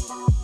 Thank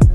you.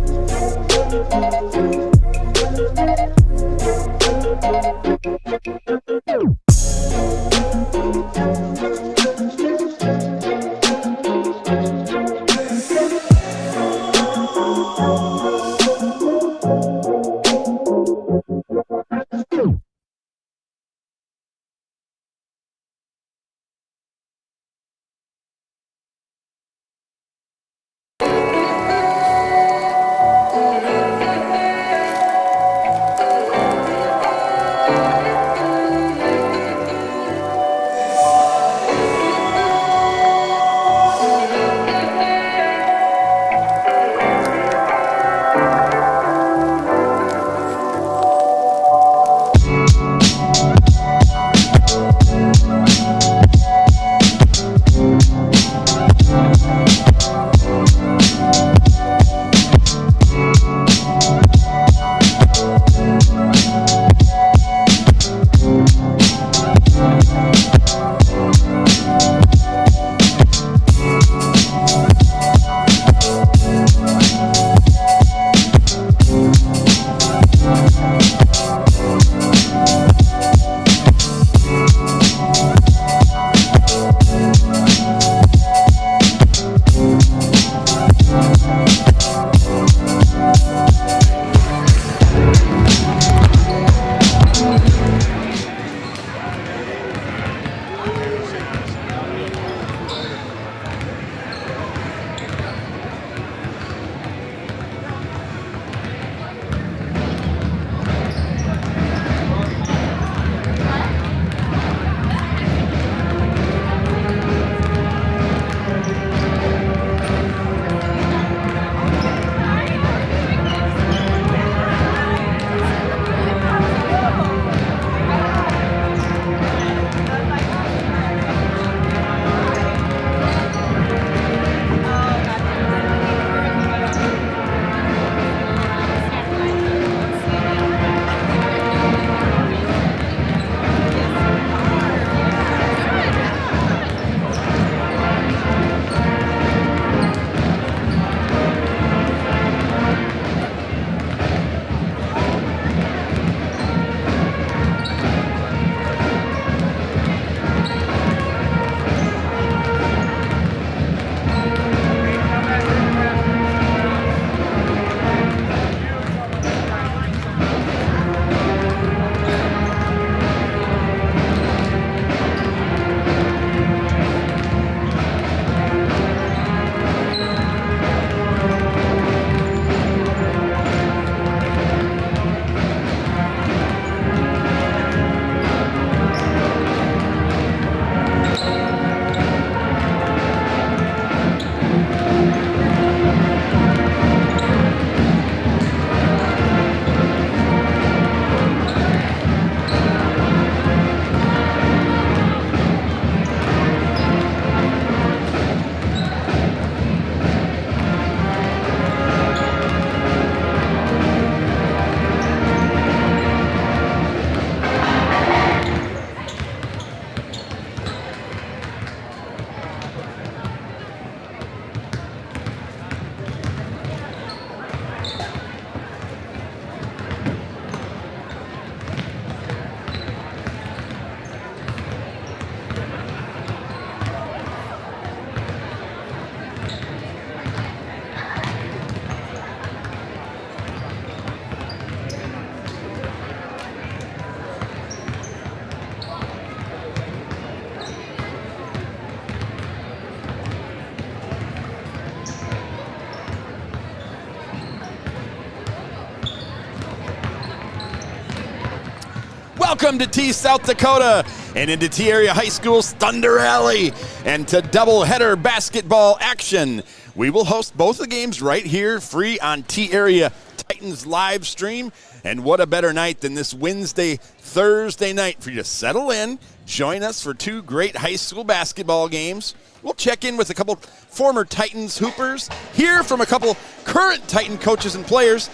Welcome to T South Dakota and into T Area High School's Thunder Alley and to doubleheader basketball action. We will host both the games right here, free on T Area Titans live stream. And what a better night than this Thursday night for you to settle in, join us for two great high school basketball games. We'll check in with a couple former Titans hoopers, hear from a couple current Titan coaches and players,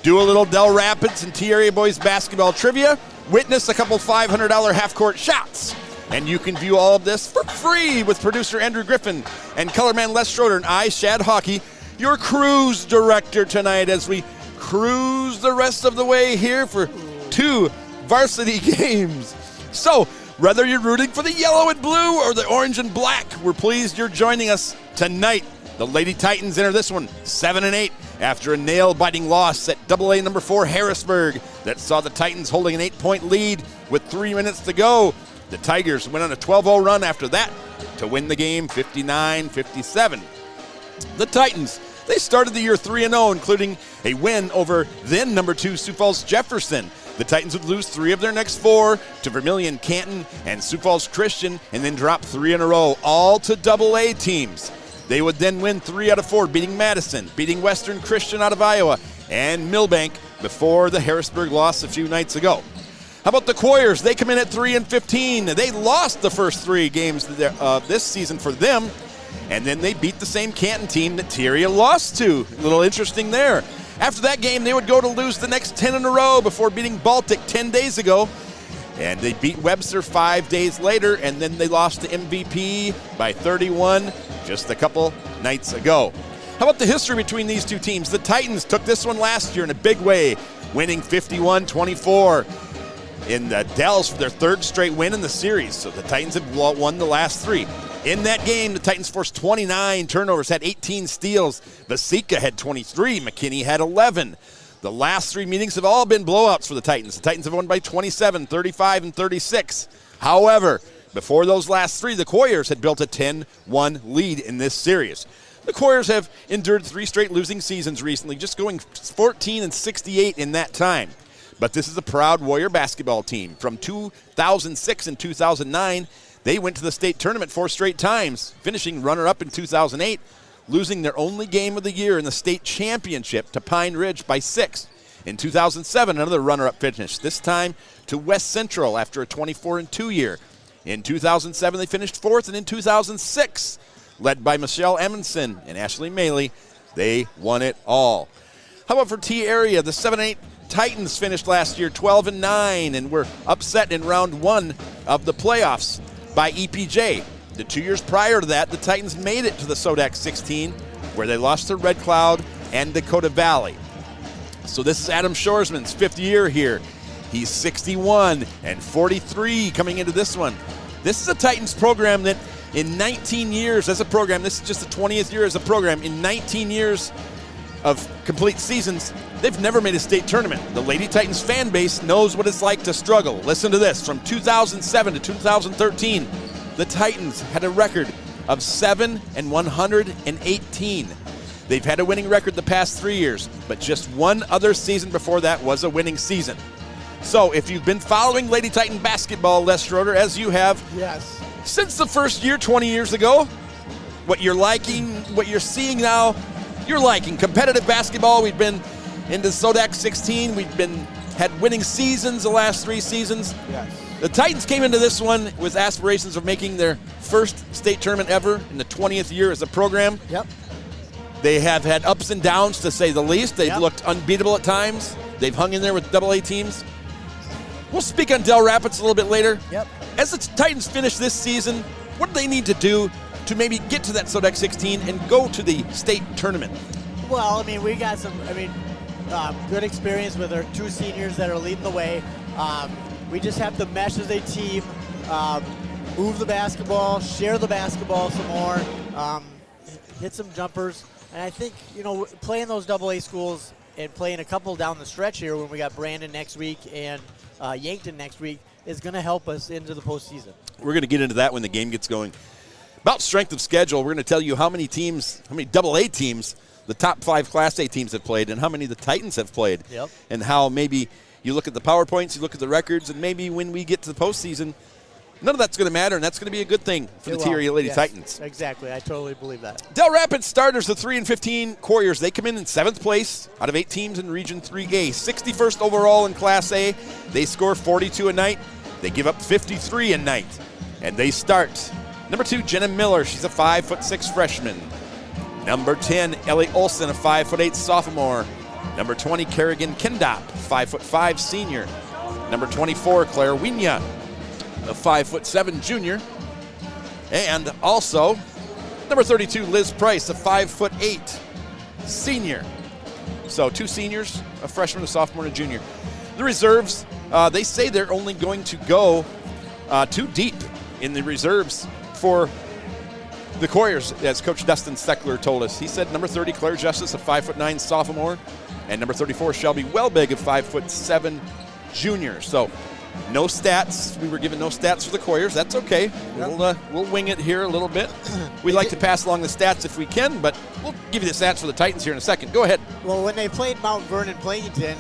do a little Dell Rapids and T Area boys basketball trivia, witness a couple $500 half-court shots. And you can view all of this for free with producer Andrew Griffin and colorman Les Schroeder and I, Shad Hockey, your cruise director tonight as we cruise the rest of the way here for two varsity games. So Whether you're rooting for the yellow and blue or the orange and black, we're pleased you're joining us tonight. The Lady Titans enter this one 7-8 after a nail-biting loss at AA number 4 Harrisburg that saw the Titans holding an 8-point lead with 3 minutes to go. The Tigers went on a 12-0 run after that to win the game 59-57. The Titans, they started the year 3-0, including a win over then number 2 Sioux Falls Jefferson. The Titans would lose 3 of their next 4 to Vermilion Canton and Sioux Falls Christian and then drop 3 in a row, all to AA teams. They would then win 3 out of 4, beating Madison, beating Western Christian out of Iowa, and Millbank before the Harrisburg loss a few nights ago. How about the Coyers? They come in at 3-15. They lost the first 3 games this season for them, and then they beat the same Canton team that Tyria lost to. A little interesting there. After that game, they would go to lose the next 10 in a row before beating Baltic 10 days ago. And they beat Webster 5 days later, and then they lost to MVP by 31 just a couple nights ago. How about the history between these two teams? The Titans took this one last year in a big way, winning 51-24 in the Dells for their 3rd straight win in the series. So the Titans have won the last 3. In that game, the Titans forced 29 turnovers, had 18 steals. Vasika had 23. McKinney had 11. The last 3 meetings have all been blowouts for the Titans. The Titans have won by 27, 35, and 36. However, before those last 3, the Coyers had built a 10-1 lead in this series. The Coyers have endured 3 straight losing seasons recently, just going 14-68 in that time. But this is a proud Warrior basketball team. From 2006 and 2009, they went to the state tournament 4 straight times, finishing runner-up in 2008, losing their only game of the year in the state championship to Pine Ridge by 6. In 2007, another runner-up finish, this time to West Central after a 24-2 year. In 2007, they finished 4th, and in 2006, led by Michelle Amundsen and Ashley Maley, they won it all. How about for T-Area? The 7-8 Titans finished last year 12-9 and were upset in round 1 of the playoffs by EPJ. The 2 years prior to that, the Titans made it to the Sodak 16, where they lost to Red Cloud and Dakota Valley. So this is Adam Shoresman's 5th year here. He's 61-43 coming into this one. This is a Titans program that in 19 years as a program, this is just the 20th year as a program, in 19 years of complete seasons, they've never made a state tournament. The Lady Titans fan base knows what it's like to struggle. Listen to this. From 2007 to 2013, the Titans had a record of 7-118. They've had a winning record the past 3 years, but just one other season before that was a winning season. So if you've been following Lady Titan basketball, Les Schroeder, as you have, yes, since the first year 20 years ago, what you're liking, what you're seeing now, you're liking competitive basketball. We've been into Sodak 16. We've had winning seasons the last 3 seasons. Yes. The Titans came into this one with aspirations of making their first state tournament ever in the 20th year as a program. Yep. They have had ups and downs, to say the least. They've Yep. looked unbeatable at times. They've hung in there with AA teams. We'll speak on Dell Rapids a little bit later. Yep. As the Titans finish this season, what do they need to do to maybe get to that Sodak 16 and go to the state tournament? Well, I mean, we got some, good experience with our 2 seniors that are leading the way. We just have to mesh as a team, move the basketball, share the basketball some more, hit some jumpers. And I think, playing those AA schools and playing a couple down the stretch here when we got Brandon next week and Yankton next week is going to help us into the postseason. We're going to get into that when the game gets going. About strength of schedule, we're going to tell you how many teams, how many AA teams the top 5 Class A teams have played and how many the Titans have played. Yep. And how maybe you look at the PowerPoints, you look at the records, and maybe when we get to the postseason, none of that's going to matter, and that's going to be a good thing for the T-Area Lady Titans. Exactly. I totally believe that. Dell Rapids starters, the 3-15 Couriers. They come in 7th place out of 8 teams in Region 3A. 61st overall in Class A. They score 42 a night. They give up 53 a night. And they start. Number 2, Jenna Miller. She's a 5'6" freshman. Number 10, Ellie Olson, a 5'8" sophomore. Number 20, Kerrigan Kendop, 5'5" senior. Number 24, Claire Winya, a 5'7" junior. And also, number 32, Liz Price, a 5'8" senior. So 2 seniors, a freshman, a sophomore, and a junior. The reserves, they say they're only going to go too deep in the reserves for the Couriers, as Coach Dustin Steckler told us. He said number 30, Claire Justice, a 5'9" sophomore, and number 34, Shelby Welbig, a 5'7" junior. So no stats. We were given no stats for the Couriers. That's okay. We'll wing it here a little bit. We like to pass along the stats if we can, but we'll give you the stats for the Titans here in a second. Go ahead. Well, when they played Mount Vernon Plankington,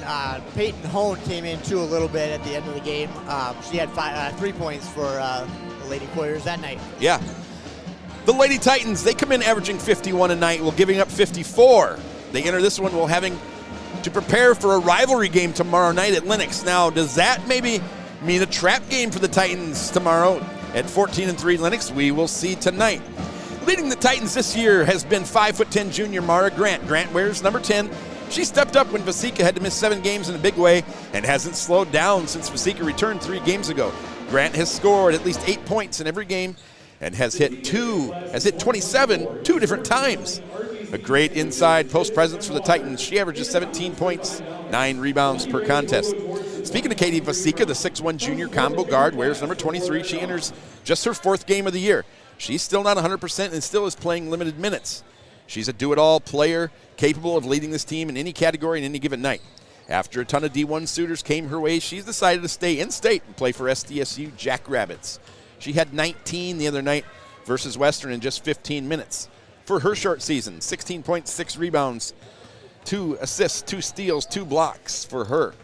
Peyton Hone came in too a little bit at the end of the game. She had 3 points for the Lady Couriers that night. Yeah. The Lady Titans, they come in averaging 51 a night while giving up 54. They enter this one while having to prepare for a rivalry game tomorrow night at Lennox. Now, does that maybe mean a trap game for the Titans tomorrow at 14-3 Lennox? We will see tonight. Leading the Titans this year has been 5'10" junior Mara Grant. Grant wears number 10. She stepped up when Vasika had to miss 7 games in a big way and hasn't slowed down since Vasika returned 3 games ago. Grant has scored at least 8 points in every game and has hit 27 2 different times. A great inside post presence for the Titans. She averages 17 points, 9 rebounds per contest. Speaking of Katie Vasika, the 6'1" junior combo guard wears number 23. She enters just her 4th game of the year. She's still not 100% and still is playing limited minutes. She's a do-it-all player capable of leading this team in any category in any given night. After a ton of D1 suitors came her way, she's decided to stay in state and play for SDSU Jackrabbits. She had 19 the other night versus Western in just 15 minutes. For her short season, 16 points, 6 rebounds, 2 assists, 2 steals, 2 blocks for her.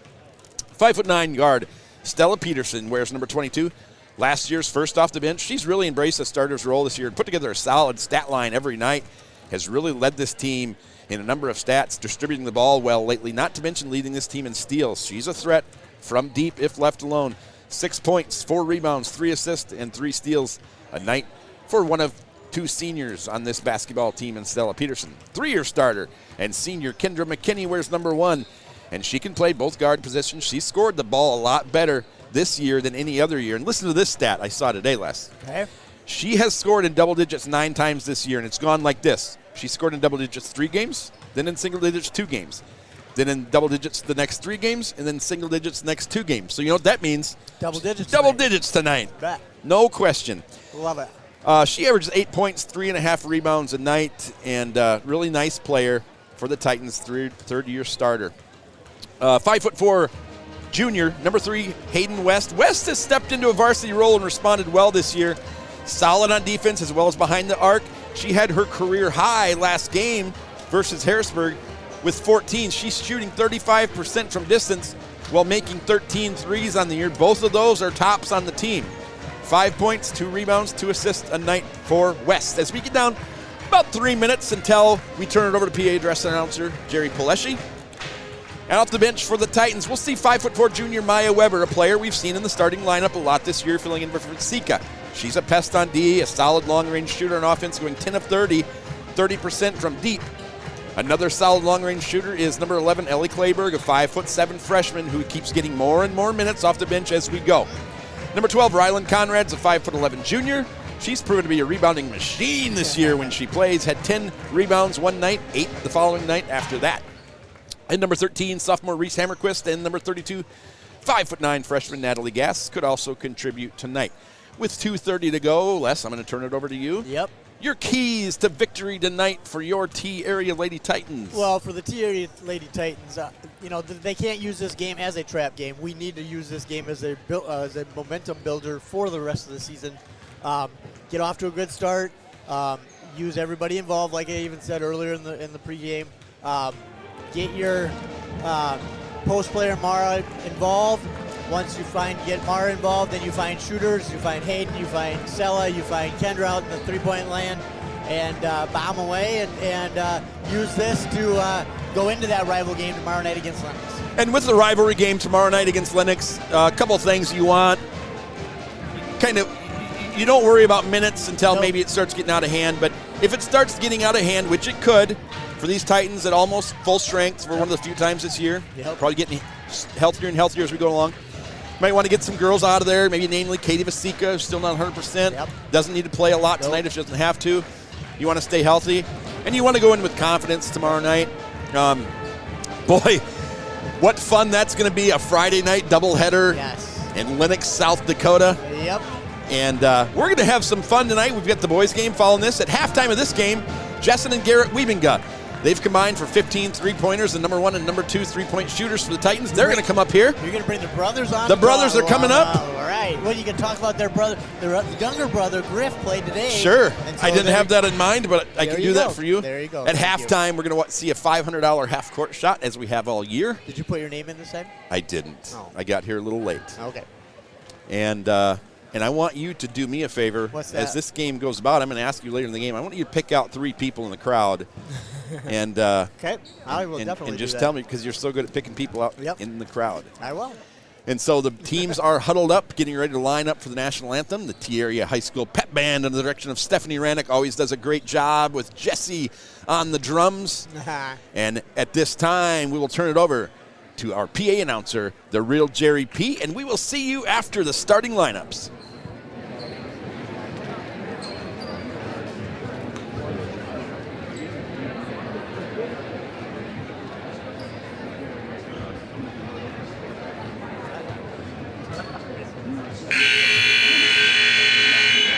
5'9" guard Stella Peterson wears number 22. Last year's first off the bench, she's really embraced the starter's role this year and put together a solid stat line every night. Has really led this team in a number of stats, distributing the ball well lately, not to mention leading this team in steals. She's a threat from deep if left alone. 6 points, 4 rebounds, 3 assists, and 3 steals a night for one of 2 seniors on this basketball team in Stella Peterson. 3-year starter and senior Kendra McKinney wears number 1, and she can play both guard positions. She scored the ball a lot better this year than any other year. And listen to this stat I saw today, Les. Okay. She has scored in double digits 9 times this year, and it's gone like this. She scored in double digits 3 games, then in single digits 2 games. Then in double digits the next 3 games, and then single digits the next 2 games. So you know what that means? Double digits. Double digits tonight. Bet. No question. Love it. She averages 8 points, 3.5 rebounds a night, and really nice player for the Titans, third-year starter. 5'4" junior, number 3, Hayden West. West has stepped into a varsity role and responded well this year. Solid on defense as well as behind the arc. She had her career high last game versus Harrisburg with 14. She's shooting 35% from distance while making 13 threes on the year. Both of those are tops on the team. 5 points, 2 rebounds, 2 assists a night for West. As we get down about 3 minutes until we turn it over to PA address announcer Jerry Poleschi. And off the bench for the Titans, we'll see 5'4" junior Maya Weber, a player we've seen in the starting lineup a lot this year, filling in for Sika. She's a pest on D, a solid long-range shooter on offense, going 10 of 30, 30% from deep. Another solid long-range shooter is number 11, Ellie Clayberg, a 5'7" freshman who keeps getting more and more minutes off the bench as we go. Number 12, Rylan Conrad's a 5'11" junior. She's proven to be a rebounding machine this year when she plays. Had 10 rebounds one night, 8 the following night after that. And number 13, sophomore Reese Hammerquist, and number 32, 5'9" freshman Natalie Gass could also contribute tonight. With 2:30 to go, Les, I'm going to turn it over to you. Yep. Your keys to victory tonight for your T-Area Lady Titans. Well, for the T-Area Lady Titans, they can't use this game as a trap game. We need to use this game as a momentum builder for the rest of the season. Get off to a good start. Use everybody involved, like I even said earlier in the pregame. Get your post player Mara involved. Once you get Mara involved, then you find shooters, you find Hayden, you find Sella, you find Kendra out in the three-point land, and bomb away and use this to go into that rival game tomorrow night against Lennox. And with the rivalry game tomorrow night against Lennox, a couple of things you want. You don't worry about minutes until maybe it starts getting out of hand, but if it starts getting out of hand, which it could, for these Titans at almost full strength for one of the few times this year, probably getting healthier and healthier as we go along. You might want to get some girls out of there, maybe namely Katie Vasika, still not 100%. Doesn't need to play a lot tonight if she doesn't have to. You want to stay healthy, and you want to go in with confidence tomorrow night. Boy, what fun that's going to be, a Friday night doubleheader in Lennox, South Dakota. Yep. And we're going to have some fun tonight. We've got the boys game following this. At halftime of this game, Jessen and Garrett Wiebinga, they've combined for 15 three-pointers, the number 1 and number 2 three-point shooters for the Titans. They're going to come up here. You're going to bring the brothers on? The brothers are coming up. All right. Well, you can talk about their brother. Their younger brother, Griff, played today. Sure. So I didn't have that in mind, but I can do that for you. There you go. At halftime, we're going to see a $500 half-court shot, as we have all year. Did you put your name in this time? I didn't. Oh. I got here a little late. Okay. And I want you to do me a favor. What's that? As this game goes about, I'm going to ask you later in the game. I want you to pick out 3 people in the crowd. And okay, I will definitely and just do that. tell me, because you're so good at picking people out in the crowd. I will. And so the teams are huddled up, getting ready to line up for the national anthem. The T-Area High School Pep Band under the direction of Stephanie Rannick always does a great job with Jesse on the drums. And at this time, we will turn it over to our PA announcer, the real Jerry P., and we will see you after the starting lineups.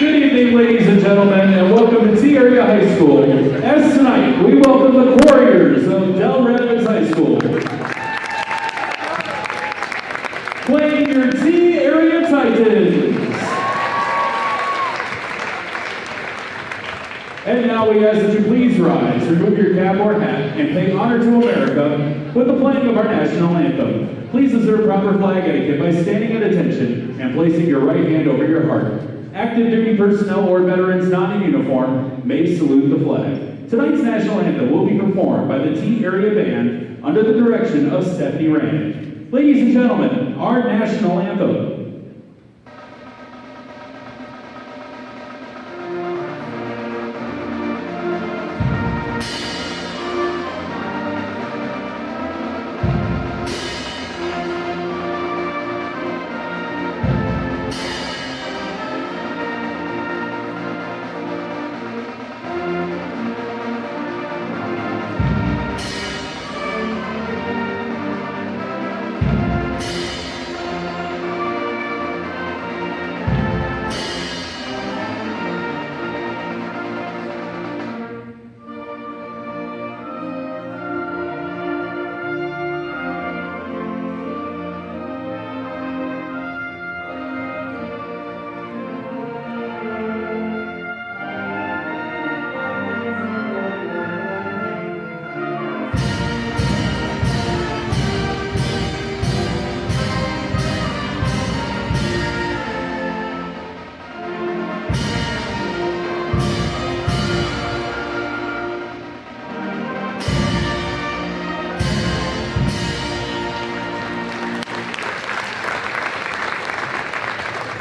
Good evening, ladies and gentlemen, and welcome to T-Area High School. As tonight, we welcome the Warriors of Dell Rapids High School. Playing your T-Area Titans. And now we ask that you please rise, remove your cap or hat, and pay honor to America with the playing of our national anthem. Please observe proper flag etiquette by standing at attention and placing your right hand over your heart. Active duty personnel or veterans not in uniform may salute the flag. Tonight's national anthem will be performed by the T-Area Band under the direction of Stephanie Rannick. Ladies and gentlemen, our national anthem.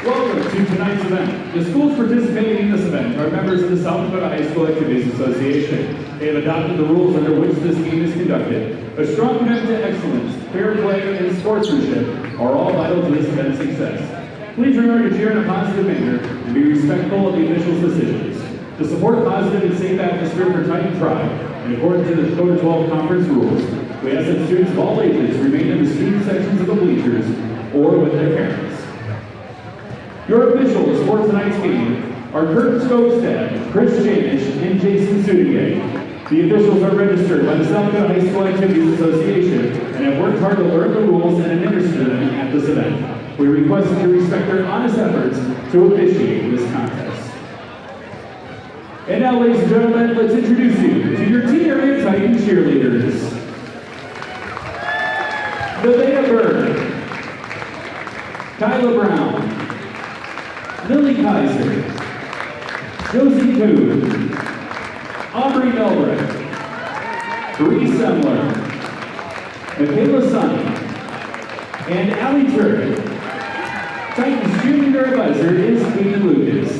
Welcome to tonight's event. The schools participating in this event are members of the South Dakota High School Activities Association. They have adopted the rules under which this game is conducted. A strong commitment to excellence, fair play, and sportsmanship are all vital to this event's success. Please remember to cheer in a positive manner and be respectful of the officials' decisions. To support a positive and safe atmosphere for Titan Pride, in accordance to the Dakota 12 Conference rules, we ask that students of all ages remain in the student sections of the bleachers or with their parents. Your officials for tonight's game are Kurt Skogstad, Chris Janish, and Jason Sudigay. The officials are registered by the South Dakota High School Activities Association and have worked hard to learn the rules and administer them at this event. We request that you respect their honest efforts to officiate this contest. And now, ladies and gentlemen, let's introduce you to your T-Area Titan cheerleaders. Nevaeh Berg, Kyla Brown, Lily Kaiser, Josie Poon, Aubrey Melbrecht, Bree Semler, Michaela Sonny, and Allie Turk. Titans cheerleader advisor is Kate Lucas.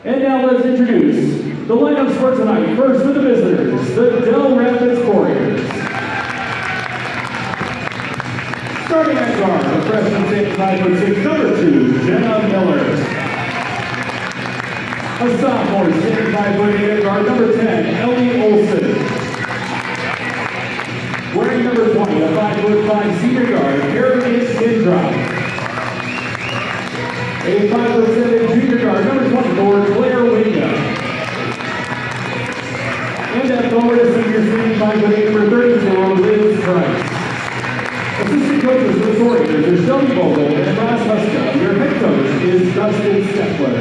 And now let's introduce the lineups for tonight. First for the visitors, the Dell Rapids Warriors. Starting at guard, the freshman 5'6", number 2, Jenna Miller. A sophomore 5'8" at guard, number 10, Ellie Olson. Wearing number 20, a 5'5" senior guard, Harriet Skindrop. A 5'7" junior guard, number 24, Claire Winya. And at forward, a senior standing 5'8" for 34, Liz Price. Assistant coaches for the Warriors are Shelby Vogel and Ross Huska. Your head coach is Dustin Steckler.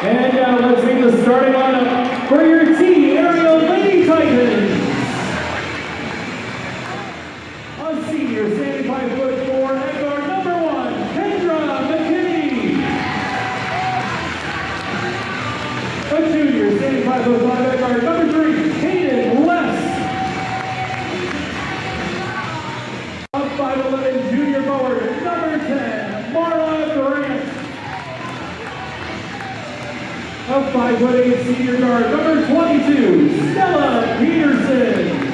And let's make the starting lineup for your T-Area Lady Titans. A senior standing 5'4", at guard number 1, Kendra McKinney. A junior standing 5'5", at guard number 3, Hayden West. A 5'11" junior forward, number 10, Marla Grant. A 5'8" senior guard, number 22, Stella Peterson.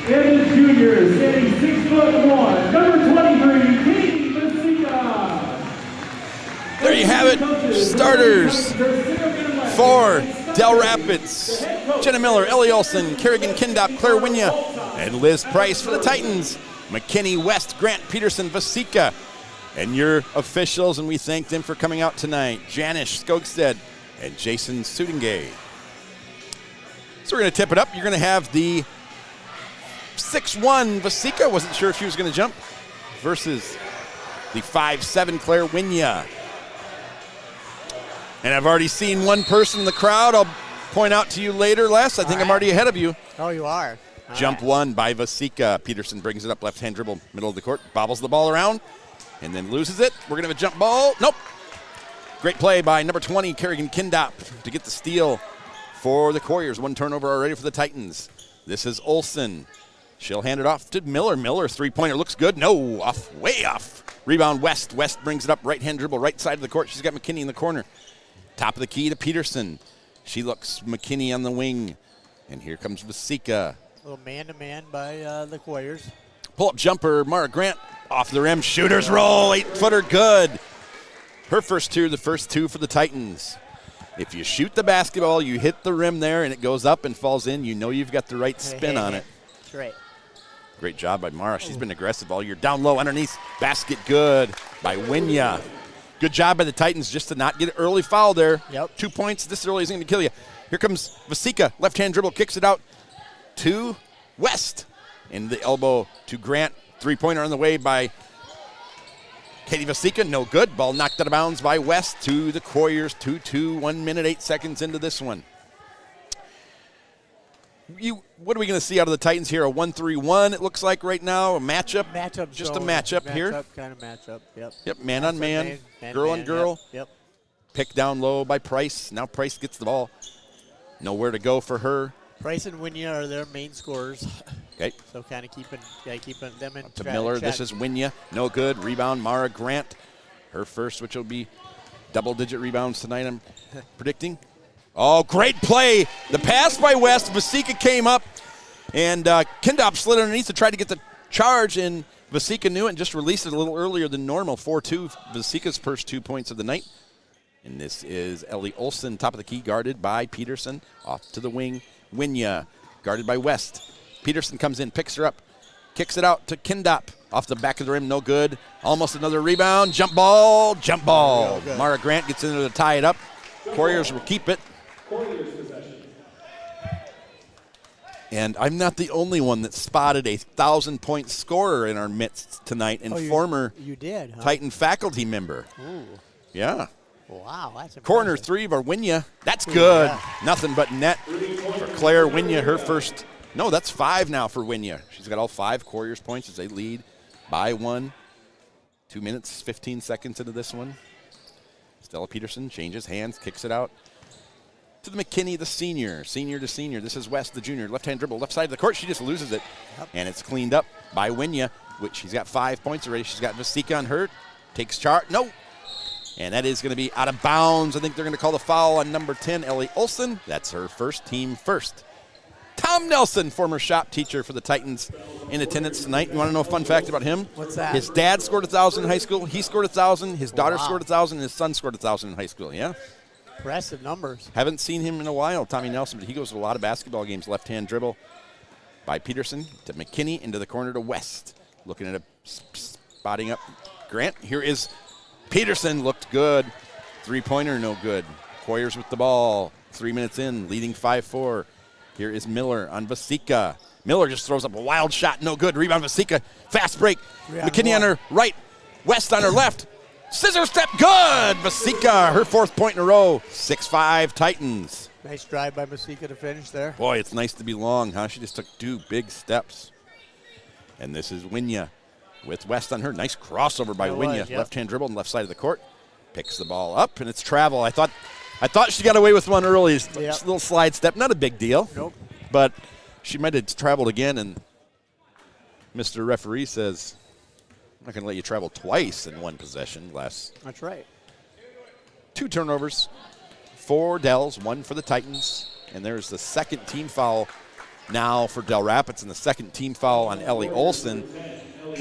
And the junior, standing 6'1", number 23, Katie Vasika. There you have it, starters for Dell Rapids. Jenna Miller, Ellie Olson, Kerrigan Kindop, Claire Winya, and Liz Price for the Titans. McKinney, West, Grant, Peterson, Vasika. And your officials, and we thank them for coming out tonight, Janish Skogstead and Jason Sudingay. So we're going to tip it up. You're going to have the 6'1" Vasika, wasn't sure if she was going to jump, versus the 5'7" Claire Winya. And I've already seen one person in the crowd. I'll point out to you later, Les. I think I'm already ahead of you. Oh, you are. Jump one by Vasika. Peterson brings it up, left-hand dribble, middle of the court, bobbles the ball around, and then loses it. We're going to have a jump ball. Nope. Great play by number 20, Kerrigan Kindop, to get the steal for the Couriers. One turnover already for the Titans. This is Olson. She'll hand it off to Miller. Miller, three-pointer, looks good. No, off, way off. Rebound, West. West brings it up, right-hand dribble, right side of the court. She's got McKinney in the corner. Top of the key to Peterson. She looks McKinney on the wing. And here comes Vasika. A little man-to-man by the Couriers. Pull-up jumper, Mara Grant. Off the rim, shooter's roll, 8-footer, good. Her first two, the first two for the Titans. If you shoot the basketball, you hit the rim there, and it goes up and falls in, you know you've got the right spin on it. Great. Great job by Mara. She's been aggressive all year. Down low, underneath, basket good by Winya. Good job by the Titans just to not get an early foul there. Yep. 2 points this early isn't going to kill you. Here comes Vasika, left-hand dribble, kicks it out to West. And the elbow to Grant. Three-pointer on the way by Katie Vasika, no good. Ball knocked out of bounds by West to the Couriers. 2-2, 1 minute, 8 seconds into this one. What are we going to see out of the Titans here? A 1-3-1, it looks like right now. A matchup. Matchup. Just a matchup here. Matchup, kind of matchup, yep. Yep, man on man, girl on girl. Yep. Pick down low by Price. Now Price gets the ball. Nowhere to go for her. Price and Winya are their main scorers. Okay. So kind of keeping them in To Miller, check. this is Winya. No good. Rebound, Mara Grant. Her first, which will be double-digit rebounds tonight, I'm predicting. Oh, great play. The pass by West. Vasika came up, and Kindop slid underneath to try to get the charge, and Vasika knew it and just released it a little earlier than normal. 4-2, Vasika's first 2 points of the night. And this is Ellie Olson, top of the key, guarded by Peterson. Off to the wing, Winya, guarded by West. Peterson comes in, picks her up, kicks it out to Kindop. Off the back of the rim, no good. Almost another rebound. Jump ball, jump ball. Mara Grant gets in there to tie it up. Couriers will keep it. And I'm not the only one that spotted a 1,000-point scorer in our midst tonight, and former you did, huh? Titan faculty member. Ooh. Yeah. Wow, that's impressive. Corner three of our Winya. That's good. Yeah. Nothing but net for Claire Winya, her first. No, that's 5 now for Winya. She's got all 5 Couriers points as they lead by 1. 2 minutes, 15 seconds into this one. Stella Peterson changes hands, kicks it out to the McKinney, the senior to senior. This is West, the junior. Left-hand dribble, left side of the court. She just loses it. Yep. And it's cleaned up by Winya, which she's got 5 points already. She's got Vasika on her. Takes charge. No. And that is going to be out of bounds. I think they're going to call the foul on number 10, Ellie Olson. That's her first, team first. Tom Nelson, former shop teacher for the Titans, in attendance tonight. You want to know a fun fact about him? What's that? His dad scored 1,000 in high school. He scored 1,000. His daughter scored 1,000. And his son scored 1,000 in high school. Yeah. Impressive numbers. Haven't seen him in a while, Tommy Nelson, but he goes to a lot of basketball games. Left-hand dribble by Peterson to McKinney, into the corner to West. Looking at spotting up Grant. Here is Peterson, looked good. Three-pointer, no good. Coyers with the ball. 3 minutes in, leading 5-4. Here is Miller on Vasika. Miller just throws up a wild shot, no good. Rebound Vasika, fast break. McKinney on her right, West on her left. Scissor step, good! Vasika, her 4th point in a row. 6-5 Titans. Nice drive by Masika to finish there. Boy, it's nice to be long, huh? She just took 2 big steps. And this is Winya with West on her. Nice crossover by Winya. Yep. Left-hand dribble on the left side of the court. Picks the ball up, and it's travel. I thought she got away with one early. Just a little slide step. Not a big deal. Nope. But she might have traveled again, and Mr. Referee says, I'm not going to let you travel twice in one possession. That's right. 2 turnovers, 4 Dells, 1 for the Titans. And there's the second team foul now for Del Rapids, and the second team foul on Ellie Olson.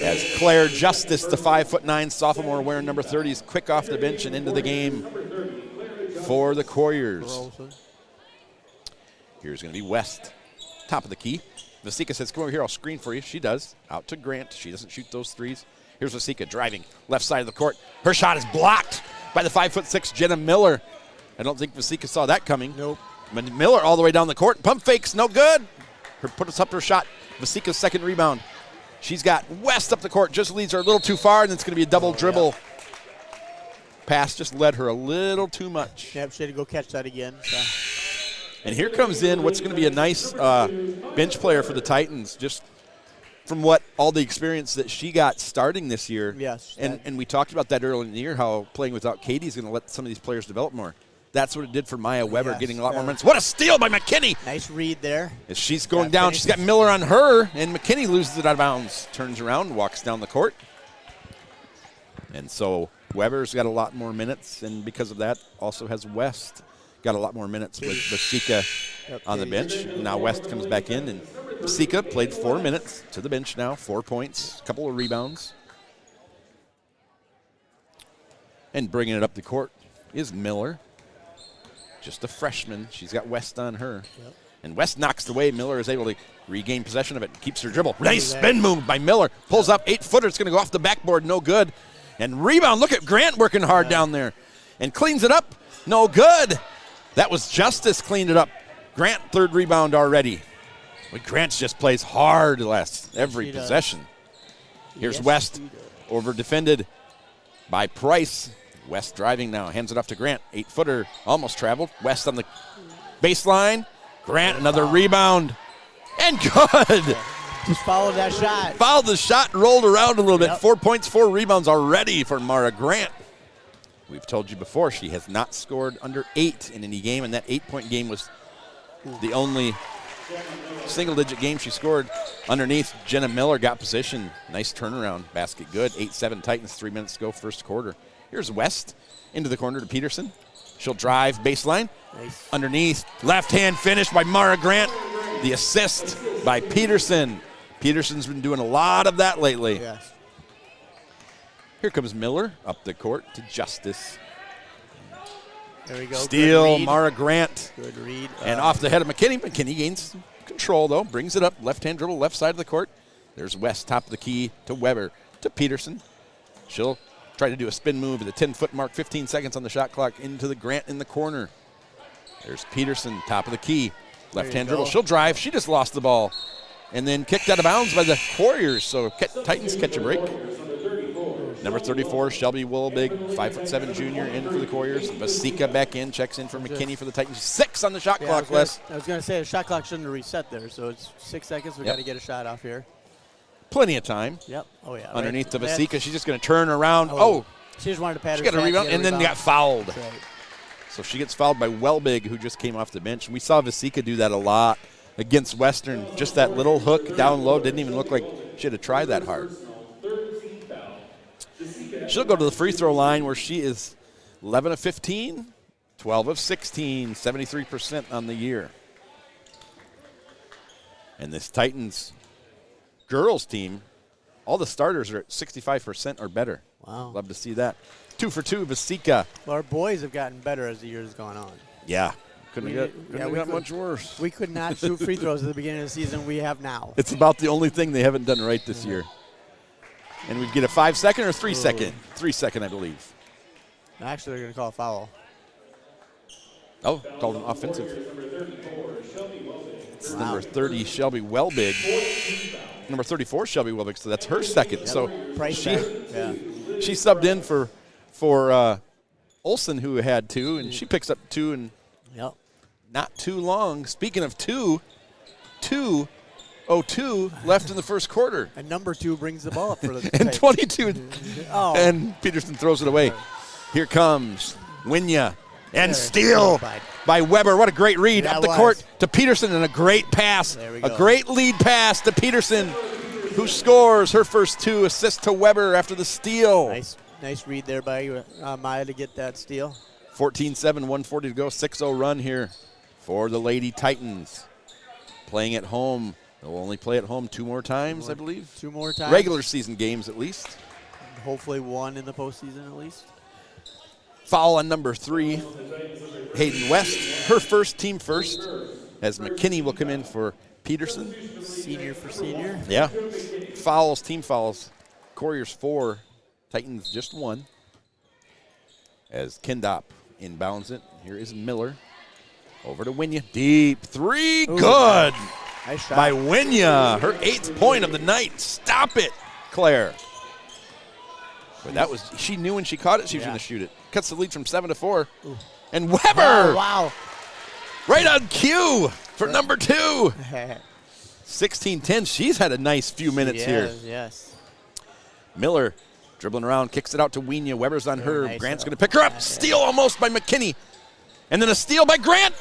As Claire Justice, the 5'9" sophomore wearing number 30, is quick off the bench and into the game for the Coyers. Here's going to be West, top of the key. Vasika says, come over here, I'll screen for you. She does. Out to Grant. She doesn't shoot those threes. Here's Vasika driving left side of the court. Her shot is blocked by the 5'6" Jenna Miller. I don't think Vasika saw that coming. Nope. Miller all the way down the court. Pump fakes, no good. Put us up her shot. Vasika's second rebound. She's got West up the court, just leads her a little too far, and it's going to be a double dribble. Pass just led her a little too much. Yep, she had to go catch that again. So. And here comes in what's going to be a nice bench player for the Titans, just from what all the experience that she got starting this year. Yes. And we talked about that early in the year, how playing without Katie is going to let some of these players develop more. That's what it did for Maya Weber, getting a lot more minutes. What a steal by McKinney. Nice read there. As she's going down, she's got Miller on her, and McKinney loses it out of bounds. Turns around, walks down the court. And so Weber's got a lot more minutes, and because of that, also has West got a lot more minutes with Vasika on the bench. Now West comes back in, and Vasika played 4 minutes to the bench now, 4 points, a couple of rebounds. And bringing it up the court is Miller. Just a freshman. She's got West on her. Yep. And West knocks it away. Miller is able to regain possession of it. Keeps her dribble. Nice spin move by Miller. Pulls up 8-footer. It's going to go off the backboard. No good. And rebound. Look at Grant working hard down there. And cleans it up. No good. That was Justice cleaned it up. Grant, 3rd rebound already. But Grant just plays hard every possession. Here's West. Over defended by Price. West driving now, hands it off to Grant. 8-footer, almost traveled. West on the baseline. Grant, another rebound. And good. Just followed that shot. Followed the shot, rolled around a little bit. 4 points, 4 rebounds already for Mara Grant. We've told you before, she has not scored under 8 in any game, and that 8-point game was the only single-digit game she scored underneath. Jenna Miller got position. Nice turnaround. Basket good. 8-7 Titans, 3 minutes to go, first quarter. Here's West into the corner to Peterson. She'll drive baseline. Nice. Underneath, left-hand finish by Mara Grant. The assist by Peterson. Peterson's been doing a lot of that lately. Yes. Here comes Miller up the court to Justice. There we go. Steal, Mara Grant. Good read. And off the head of McKinney. McKinney gains control, though. Brings it up. Left-hand dribble, left side of the court. There's West, top of the key to Weber to Peterson. She'll try to do a spin move at the 10-foot mark. 15 seconds on the shot clock into the Grant in the corner. There's Peterson, top of the key. Left-hand dribble. She'll drive. She just lost the ball. And then kicked out of bounds by the Warriors. So Titans catch a break. Number 34, Shelby Willowbig, 5'7" junior, in for the Warriors. Vasika back in, checks in for McKinney for the Titans. 6 on the shot clock, Les. I was going to say the shot clock shouldn't have reset there, so it's 6 seconds. We got to get a shot off here. Plenty of time. Yep. Oh, yeah. Underneath to Vasika. She's just going to turn around. She just wanted to pat her. She got a rebound and then got fouled. That's right. So she gets fouled by Wellbig, who just came off the bench. And we saw Vasika do that a lot against Western. Just that little hook down low. Didn't even look like she had to try that hard. She'll go to the free throw line where she is 11 of 15, 12 of 16, 73% on the year. And this Titans girls team, all the starters are at 65% or better. Wow. Love to see that. 2 for 2, Vasika. Well, our boys have gotten better as the years gone on. Yeah. Couldn't have got much worse. We could not shoot free throws at the beginning of the season. We have now. It's about the only thing they haven't done right this year. And we get a 5-second or 3-second? 3-second, I believe. Actually, they're going to call a foul. Oh, called an offensive. It's number 30, Shelby Welbig. Number 34, Shelby Welbig, so that's her second. So she subbed in for Olsen, who had 2, and she picks up 2 and not too long. Speaking of 2:02 left in the first quarter. And number 2 brings the ball up for the and 22. And Peterson throws it away. Here comes Winya. And steal by Weber. What a great read up the court to Peterson, and a great pass. A great lead pass to Peterson, who scores her first 2 assists to Weber after the steal. Nice read there by Maya to get that steal. 14-7, 140 to go. 6-0 run here for the Lady Titans. Playing at home. They'll only play at home 2 more times, I believe. 2 more times. Regular season games at least. Hopefully 1 in the postseason at least. Foul on number 3, Hayden West. Her first, team first, as McKinney will come in for Peterson. Senior for senior. Yeah. Fouls, team fouls. Couriers 4, Titans just 1. As Kendop inbounds it. Here is Miller. Over to Winya. Deep 3. Ooh, good. Nice shot by Winya. Her 8th point of the night. Stop it, Claire. But that was, she knew when she caught it she was going to shoot it. Cuts the lead from 7 to 4. Ooh. And Weber. Oh, wow. Right on cue for number 2. 16-10. She's had a nice few minutes here. Yes. Miller dribbling around, kicks it out to Winya. Weber's on her. Nice. Grant's going to pick her up. Steal almost by McKinney. And then a steal by Grant.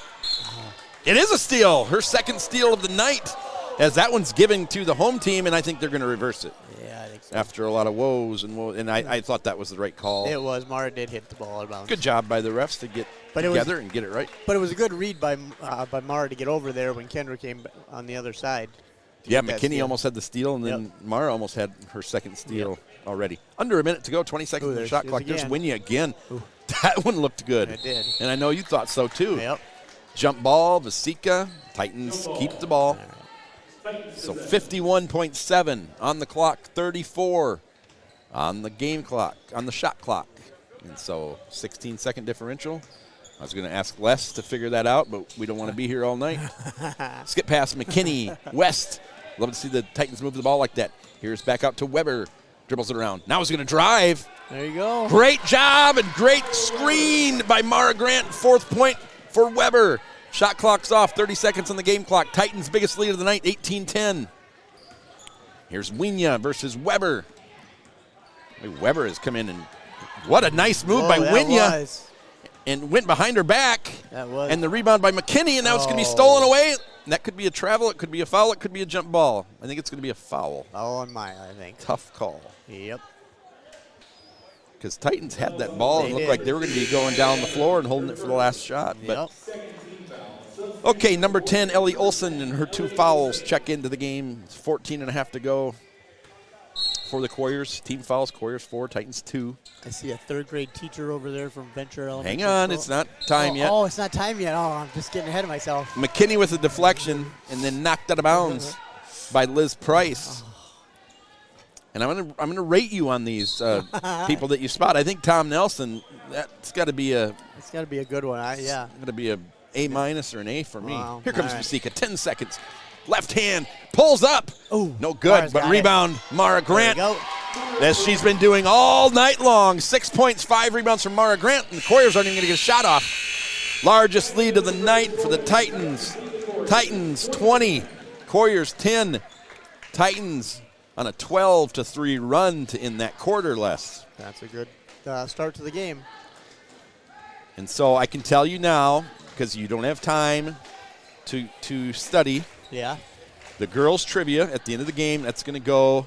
It is a steal. Her second steal of the night, as that one's given to the home team, and I think they're going to reverse it. Yeah, I think so. After a lot of woes, and I thought that was the right call. It was. Mara did hit the ball out of bounds. Good job by the refs to get together and get it right. But it was a good read by Mara to get over there when Kendra came on the other side. Yeah, McKinney almost had the steal, and then Mara almost had her second steal already. Under a minute to go, 20 seconds on the shot clock. There's Winya again. Ooh. That one looked good. It did. And I know you thought so, too. Yep. Jump ball, Vasika. Titans keep the ball. So 51.7 on the clock, 34 on the game clock, on the shot clock. And so 16-second differential. I was going to ask Les to figure that out, but we don't want to be here all night. Skip past McKinney, West. Love to see the Titans move the ball like that. Here's back out to Weber. Dribbles it around. Now he's going to drive. There you go. Great job and great screen by Mara Grant. 4th point for Weber. Shot clock's off. 30 seconds on the game clock. Titans' biggest lead of the night, 18-10. Here's Winya versus Weber. Weber has come in, and what a nice move by Winya. And went behind her back. That was. And the rebound by McKinney, and now it's going to be stolen away. And that could be a travel. It could be a foul. It could be a jump ball. I think it's going to be a foul. Foul on Maya, I think. Tough call. Yep. Because Titans had that ball and looked like they were going to be going down the floor and holding it for the last shot. But okay, number 10, Ellie Olsen, and her 2 fouls check into the game. It's 14.5 to go for the Couriers. Team fouls, Couriers 4, Titans 2. I see a 3rd grade teacher over there from Venture Elementary. Hang on, it's not time yet. Oh, it's not time yet. Oh, I'm just getting ahead of myself. McKinney with a deflection and then knocked out of bounds by Liz Price. And I'm gonna rate you on these people that you spot. I think Tom Nelson, that's got to be a. It's got to be a good one. Yeah. Going to be a A- or an A for me. Wow. Here comes Vasika. 10 seconds. Left hand pulls up. Ooh, no good. But rebound, Mara Grant. There we go. As she's been doing all night long. 6 points, 5 rebounds from Mara Grant, and the Couriers aren't even going to get a shot off. Largest lead of the night for the Titans. Titans 20, Couriers 10. Titans on a 12-3 run to end that quarter less. That's a good start to the game. And so I can tell you now, because you don't have time to study. Yeah. The girls' trivia at the end of the game, that's going to go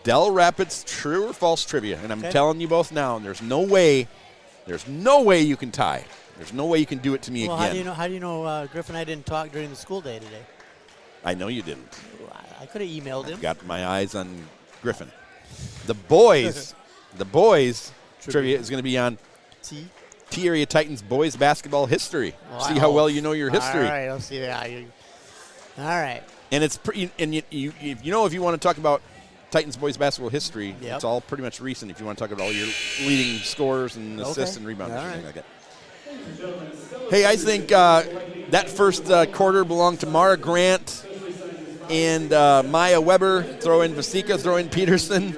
Dell Rapids true or false trivia. And I'm telling you both now, and there's no way you can tie. There's no way you can do it to me again. How do you know Griff and I didn't talk during the school day today? I know you didn't. I could have emailed him. I've got my eyes on Griffin. The boys trivia is going to be on T. T-Area Titans boys basketball history. Well, See how well you know your history. All right, I'll see that. All right. And it's pretty. And if you want to talk about Titans boys basketball history, Yep. it's all pretty much recent. If you want to talk about all your leading scorers and assists and rebounds, All and everything right. like that. Hey, I think that first quarter belonged to Mara Grant and Maya Weber. Throw in Vasika, throw in Peterson.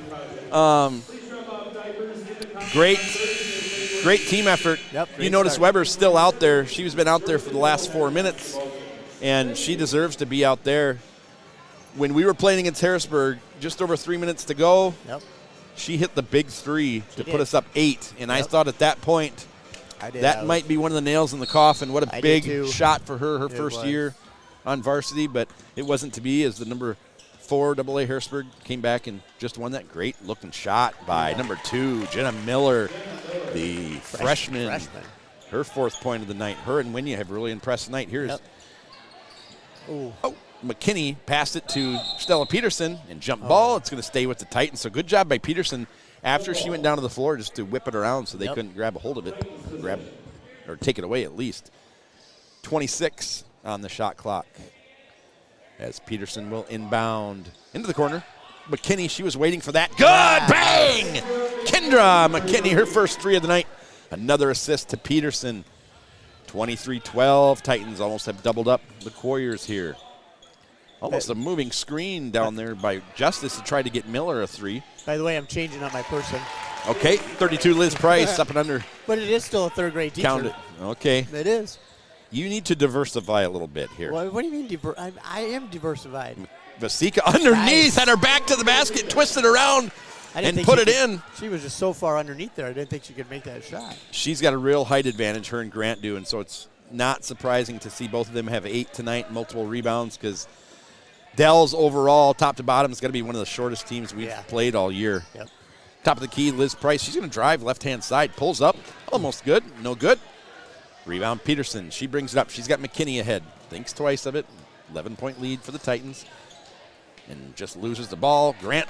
Great team effort. Yep, You great notice start. Weber's still out there. She's been out there for the last 4 minutes, and she deserves to be out there. When we were playing against Harrisburg, just over 3 minutes to go, Yep. she hit the big three to did. put us up 8. And I Yep. thought at that point, I did. that might be one of the nails in the coffin. What a I did big too. shot for her It first was. year on varsity, but it wasn't to be as the number 4 AA Harrisburg came back and just won that great looking shot by number 2, Jenna Miller, the freshman. Her 4th point of the night. Her and Winya have really impressed tonight. Here's Yep. Ooh. McKinney passed it to Stella Peterson and jump ball. It's going to stay with the Titans. So good job by Peterson after she went down to the floor just to whip it around so they couldn't grab a hold of it, or take it away at least. 26 on the shot clock as Peterson will inbound into the corner. McKinney, she was waiting for that. Good bang! Kendra McKinney, her first 3 of the night. Another assist to Peterson. 23-12. Titans almost have doubled up the Warriors here. Almost a moving screen down there by Justice to try to get Miller a 3. By the way, I'm changing up my person. Okay, 32 Liz Price up and under. But it is still a third grade teacher. Count it. Okay. It is. You need to diversify a little bit here. What do you mean? I am diversified. Vasika underneath, Nice. had her back to the basket, twisted around, I didn't and think put she it could- in. She was just so far underneath there. I didn't think she could make that shot. She's got a real height advantage, her and Grant do, and so it's not surprising to see both of them have 8 tonight, multiple rebounds, because Dell's overall, top to bottom, is going to be one of the shortest teams we've played all year. Yep. Top of the key, Liz Price. She's going to drive left-hand side, pulls up, almost good, no good. Rebound Peterson. She brings it up. She's got McKinney ahead. Thinks twice of it. 11-point lead for the Titans. And just loses the ball. Grant.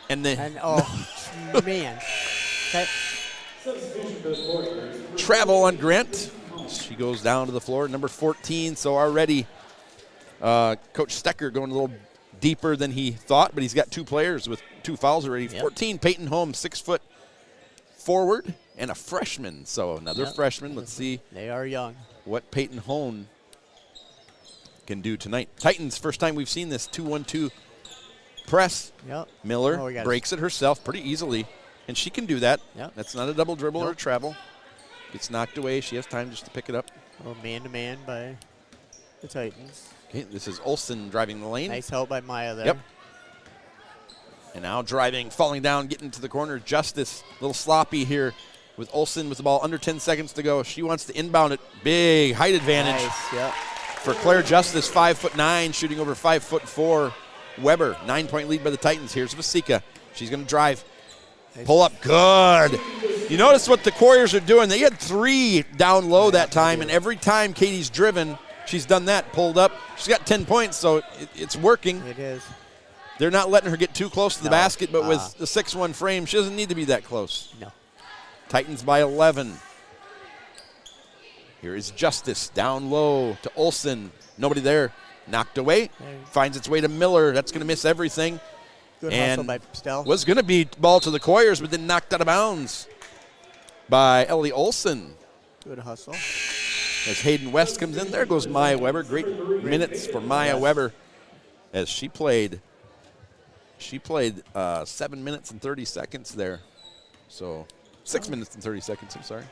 And then Man. Okay. travel on Grant. She goes down to the floor. Number 14. So already Coach Stecker going a little deeper than he thought, but he's got 2 players with 2 fouls already. Yep. 14, Peyton Holmes, 6 foot forward, and a freshman. So another freshman. Let's see They are young. what Peyton Hone can do tonight. Titans, first time we've seen this 2-1-2 press. Yep. Miller Oh, we got it. breaks it herself pretty easily, and she can do that. Yep. That's not a double dribble or a Nope. travel. Gets knocked away. She has time just to pick it up. Oh, man-to-man by the Titans. Okay, this is Olsen driving the lane. Nice help by Maya there. Yep. And now driving, falling down, getting to the corner. Justice, a little sloppy here with Olsen with the ball under 10 seconds to go. She wants to inbound it. Big height advantage Nice. Yep. for Claire Justice, 5'9", shooting over 5'4". Weber, 9-point lead by the Titans. Here's Vasika. She's going to drive. Nice. Pull up, good. You notice what the Warriors are doing. They had 3 down low that time, and every time Katie's driven, she's done that, pulled up. She's got 10 points, so it's working. It is. They're not letting her get too close to the No. basket, but with the 6'1" frame, she doesn't need to be that close. No. Titans by 11. Here is Justice down low to Olsen. Nobody there. Knocked away. Finds its way to Miller. That's going to miss everything. Good And hustle by Stell. Was going to be ball to the Warriors, but then knocked out of bounds by Ellie Olsen. Good hustle. As Hayden West comes in, there goes Maya Weber. Great minutes for Maya Weber as she played. She played 7 minutes and 30 seconds there. So 6 minutes and 30 seconds, I'm sorry.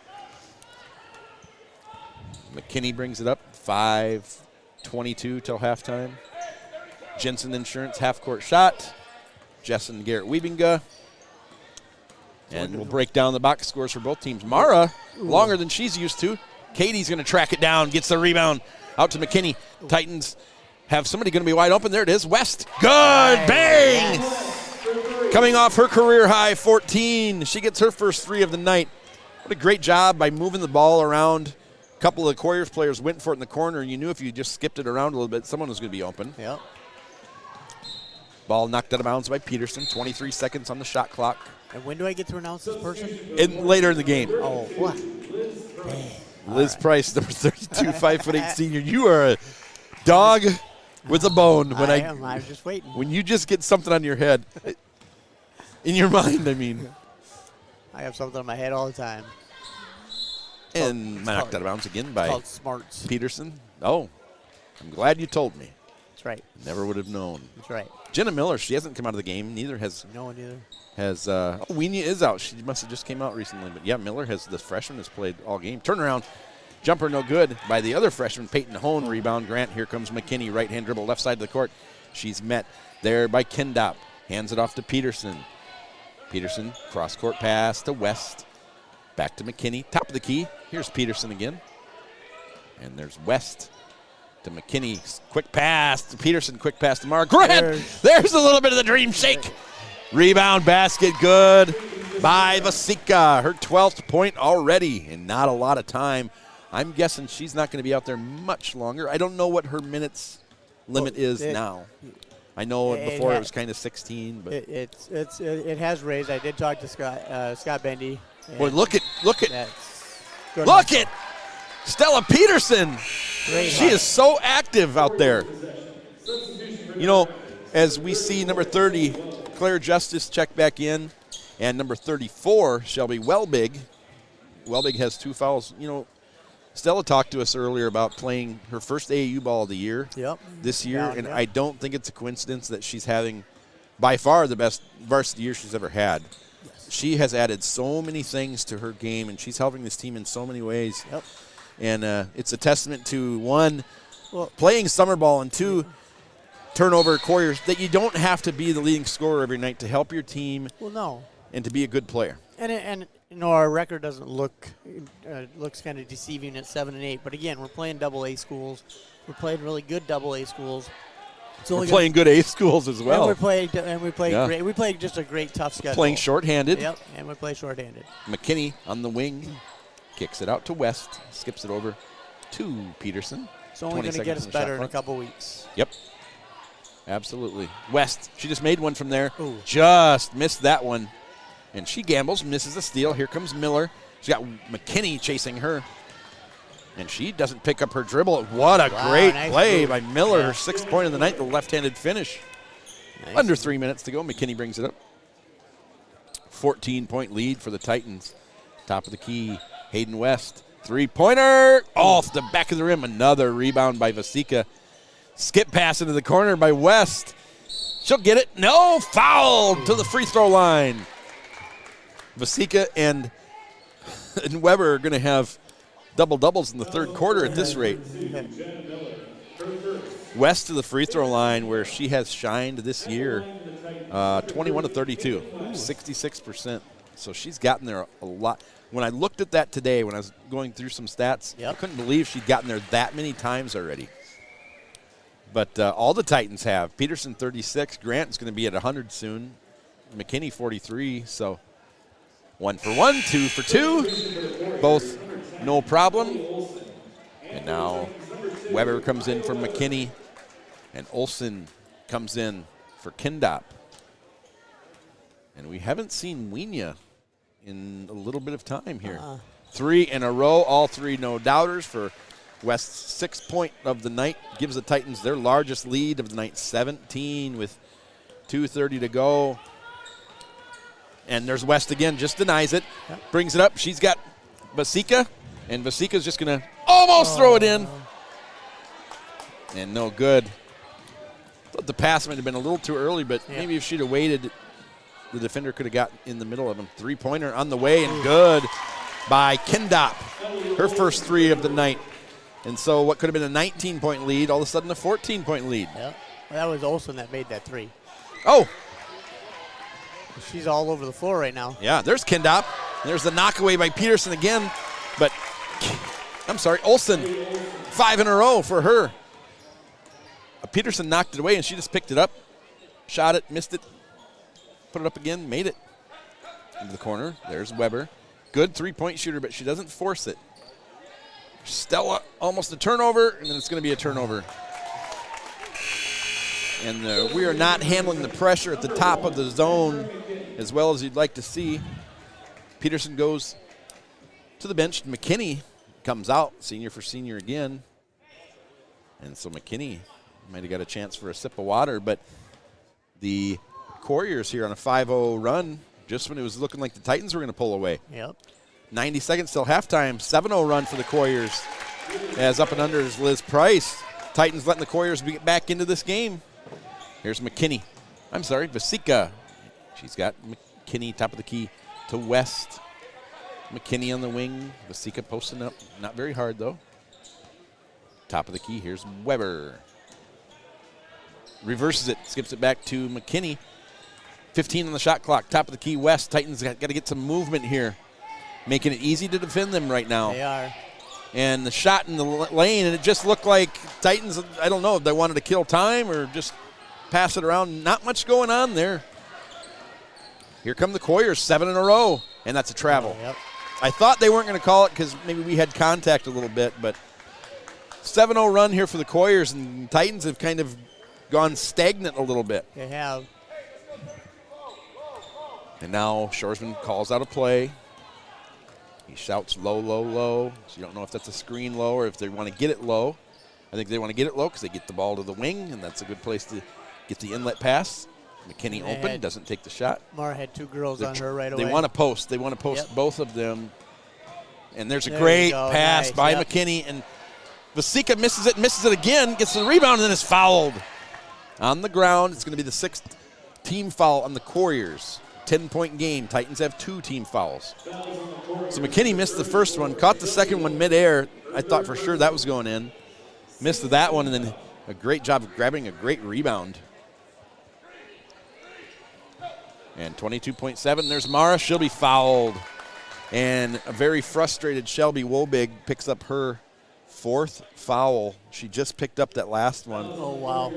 McKinney brings it up, 5:22 till halftime. Jensen Insurance half-court shot. Jessen Garrett Wiebinga. And we'll break down the box scores for both teams. Mara, longer than she's used to. Katie's going to track it down, gets the rebound out to McKinney. Titans have somebody going to be wide open. There it is, West. Good, bang! Coming off her career high, 14. She gets her first 3 of the night. What a great job by moving the ball around. A couple of the Warriors players went for it in the corner, and you knew if you just skipped it around a little bit, someone was going to be open. Yep. Ball knocked out of bounds by Peterson. 23 seconds on the shot clock. And when do I get to announce this person? Later in the game. Oh, what? Liz Price, number 32, 5'8" senior. You are a dog with a bone. When I'm just waiting. When you just get something on your head, in your mind, I mean. I have something on my head all the time. And knocked out of bounds again by called smarts. Peterson. Oh, I'm glad you told me. That's right. Never would have known. That's right. Jenna Miller, she hasn't come out of the game. Neither has. No one either. Weenia is out. She must have just came out recently. But yeah, Miller the freshman has played all game. Turnaround. Jumper no good by the other freshman, Peyton Hone. Rebound Grant. Here comes McKinney. Right hand dribble left side of the court. She's met there by Kendop. Hands it off to Peterson. Peterson, cross court pass to West. Back to McKinney. Top of the key. Here's Peterson again. And there's West to McKinney. Quick pass to Peterson. Quick pass to Mara. Grant. There's a little bit of the dream shake. Rebound basket good by Vasika. Her 12th point already and not a lot of time. I'm guessing she's not going to be out there much longer. I don't know what her minutes limit is now. I know before it was kind of 16, but it has raised. I did talk to Scott Bendy. Boy, look at Stella Peterson. She is so active out there. You know, as we see number 30, Claire Justice check back in, and number 34, Shelby Welbig. Welbig has 2 fouls. You know, Stella talked to us earlier about playing her first AAU ball of the year this year, and I don't think it's a coincidence that she's having by far the best varsity year she's ever had. Yes. She has added so many things to her game, and she's helping this team in so many ways. Yep. And it's a testament to, one, playing summer ball, and two, turnover warriors, that you don't have to be the leading scorer every night to help your team. Well, no. And to be a good player. And you know, our record doesn't looks kind of deceiving at 7-8. But again, we're playing AA schools. We're playing really good AA schools. We're playing good A schools as well. And we play great. We play just a great tough schedule. Playing shorthanded. Yep, and we play shorthanded. McKinney on the wing, kicks it out to West, skips it over to Peterson. It's only going to get us better in a couple weeks. Yep. Absolutely. West, she just made one from there. Ooh. Just missed that one. And she gambles, misses the steal. Here comes Miller. She's got McKinney chasing her. And she doesn't pick up her dribble. What a great play by Miller. Her 6th point of the night, the left-handed finish. Nice. Under 3 minutes to go. McKinney brings it up. 14-point lead for the Titans. Top of the key, Hayden West. Three-pointer off the back of the rim. Another rebound by Vasika. Skip pass into the corner by West. She'll get it. No, foul to the free throw line. Vasika and Weber are going to have double-doubles in the third quarter at this rate. West to the free throw line, where she has shined this year, 21 to 32, 66%. So she's gotten there a lot. When I looked at that today, when I was going through some stats, I couldn't believe she'd gotten there that many times already. But all the Titans have. Peterson 36. Grant is going to be at 100 soon. McKinney 43. So 1 for 1, 2 for 2. Both no problem. And now Weber comes in for McKinney. And Olsen comes in for Kindop. And we haven't seen Wienia in a little bit of time here. 3 in a row, all 3 no-doubters for West's 6th point of the night. Gives the Titans their largest lead of the night, 17 with 2:30 to go. And there's West again, just denies it. Brings it up. She's got Vasika, and Vasika's just going to almost throw it in. And no good. Thought the pass might have been a little too early, but maybe if she'd have waited, the defender could have got in the middle of him. 3-pointer on the way, and good by Kindop. Her first 3 of the night. And so what could have been a 19-point lead, all of a sudden a 14-point lead. Yeah. Well, that was Olsen that made that 3. Oh. She's all over the floor right now. Yeah, there's Kindop. There's the knockaway by Peterson again. But, I'm sorry, Olsen, 5 in a row for her. Peterson knocked it away, and she just picked it up, shot it, missed it, put it up again, made it. Into the corner. There's Weber. Good 3-point shooter, but she doesn't force it. Stella, almost a turnover, and then it's going to be a turnover. And we are not handling the pressure at the top of the zone as well as you'd like to see. Peterson goes to the bench. McKinney comes out, senior for senior again. And so McKinney might have got a chance for a sip of water, but the Couriers here on a 5-0 run just when it was looking like the Titans were going to pull away. Yep. 90 seconds till halftime, 7-0 run for the Couriers. As up and under is Liz Price. Titans letting the Couriers get back into this game. Here's McKinney. I'm sorry, Vasika. She's got McKinney top of the key to West. McKinney on the wing. Vasika posting up. Not very hard, though. Top of the key. Here's Weber. Reverses it. Skips it back to McKinney. 15 on the shot clock. Top of the key, West. Titans got to get some movement here. Making it easy to defend them right now. They are. And the shot in the lane, and it just looked like Titans, I don't know if they wanted to kill time or just pass it around. Not much going on there. Here come the Couriers, 7 in a row, and that's a travel. Yep. I thought they weren't going to call it because maybe we had contact a little bit, but 7-0 run here for the Couriers, and Titans have kind of gone stagnant a little bit. They have. And now Shoresman calls out a play. He shouts low, low, low. So you don't know if that's a screen low or if they want to get it low. I think they want to get it low because they get the ball to the wing, and that's a good place to get the inlet pass. McKinney open, doesn't take the shot. Mara had two girls on her right away. They want to post. They want to post Yep. both of them. And there's a great pass by McKinney. And Vasika misses it again, gets the rebound, and then is fouled. On the ground, it's going to be the 6th team foul on the Couriers. 10-point game. Titans have 2 team fouls. So McKinney missed the first one, caught the second one midair. I thought for sure that was going in. Missed that one, and then a great job of grabbing a great rebound. And 22.7, there's Mara. She'll be fouled. And a very frustrated Shelby Wobig picks up her 4th foul. She just picked up that last one. Oh, wow.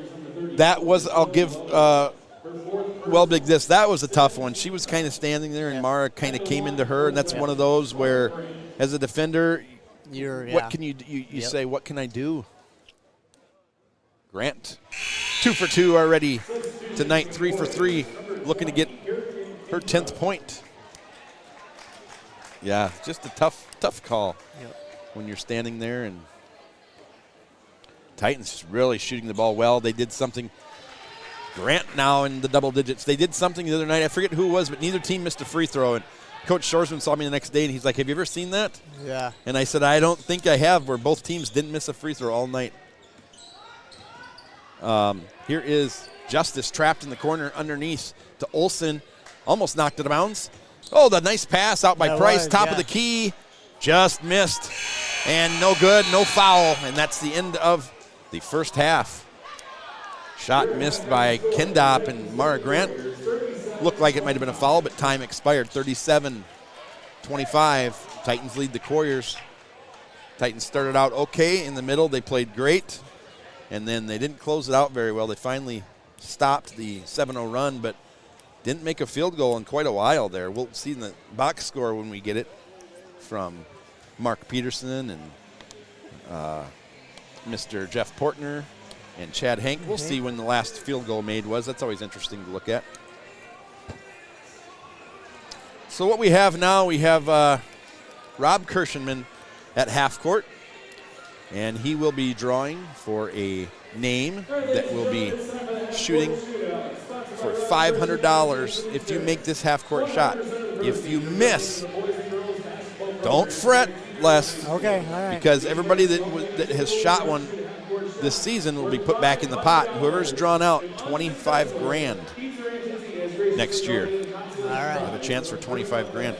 That was, I'll give Wobig this. That was a tough one. She was kind of standing there, and Mara kind of came into her, and that's one of those where, as a defender, what can you do? You say, what can I do? Grant, 2 for 2 already tonight, 3 for 3, looking to get her 10th point. Yeah, just a tough call when you're standing there. And Titans really shooting the ball well. They did something. Grant now in the double digits. They did something the other night. I forget who it was, but neither team missed a free throw. And Coach Shoresman saw me the next day, and he's like, have you ever seen that? Yeah. And I said, I don't think I have, where both teams didn't miss a free throw all night. Here is Justice trapped in the corner underneath to Olsen. Almost knocked it out of bounds. Oh, the nice pass out by Price. Top of the key. Just missed. And no good, no foul. And that's the end of the first half. Shot missed by Kendop, and Mara Grant. Looked like it might have been a foul, but time expired. 37-25. Titans lead the Couriers. Titans started out okay in the middle. They played great. And then they didn't close it out very well. They finally stopped the 7-0 run, but didn't make a field goal in quite a while there. We'll see in the box score when we get it from Mark Peterson and Mr. Jeff Portner and Chad Hank. We'll see when the last field goal made was. That's always interesting to look at. So what we have now, we have Rob Kirshenman at half court. And he will be drawing for a name that will be shooting for $500 if you make this half-court shot. If you miss, don't fret, Les. Okay, all right. Because everybody that has shot one this season will be put back in the pot. Whoever's drawn out, $25,000 next year. All right. Have a chance for $25,000.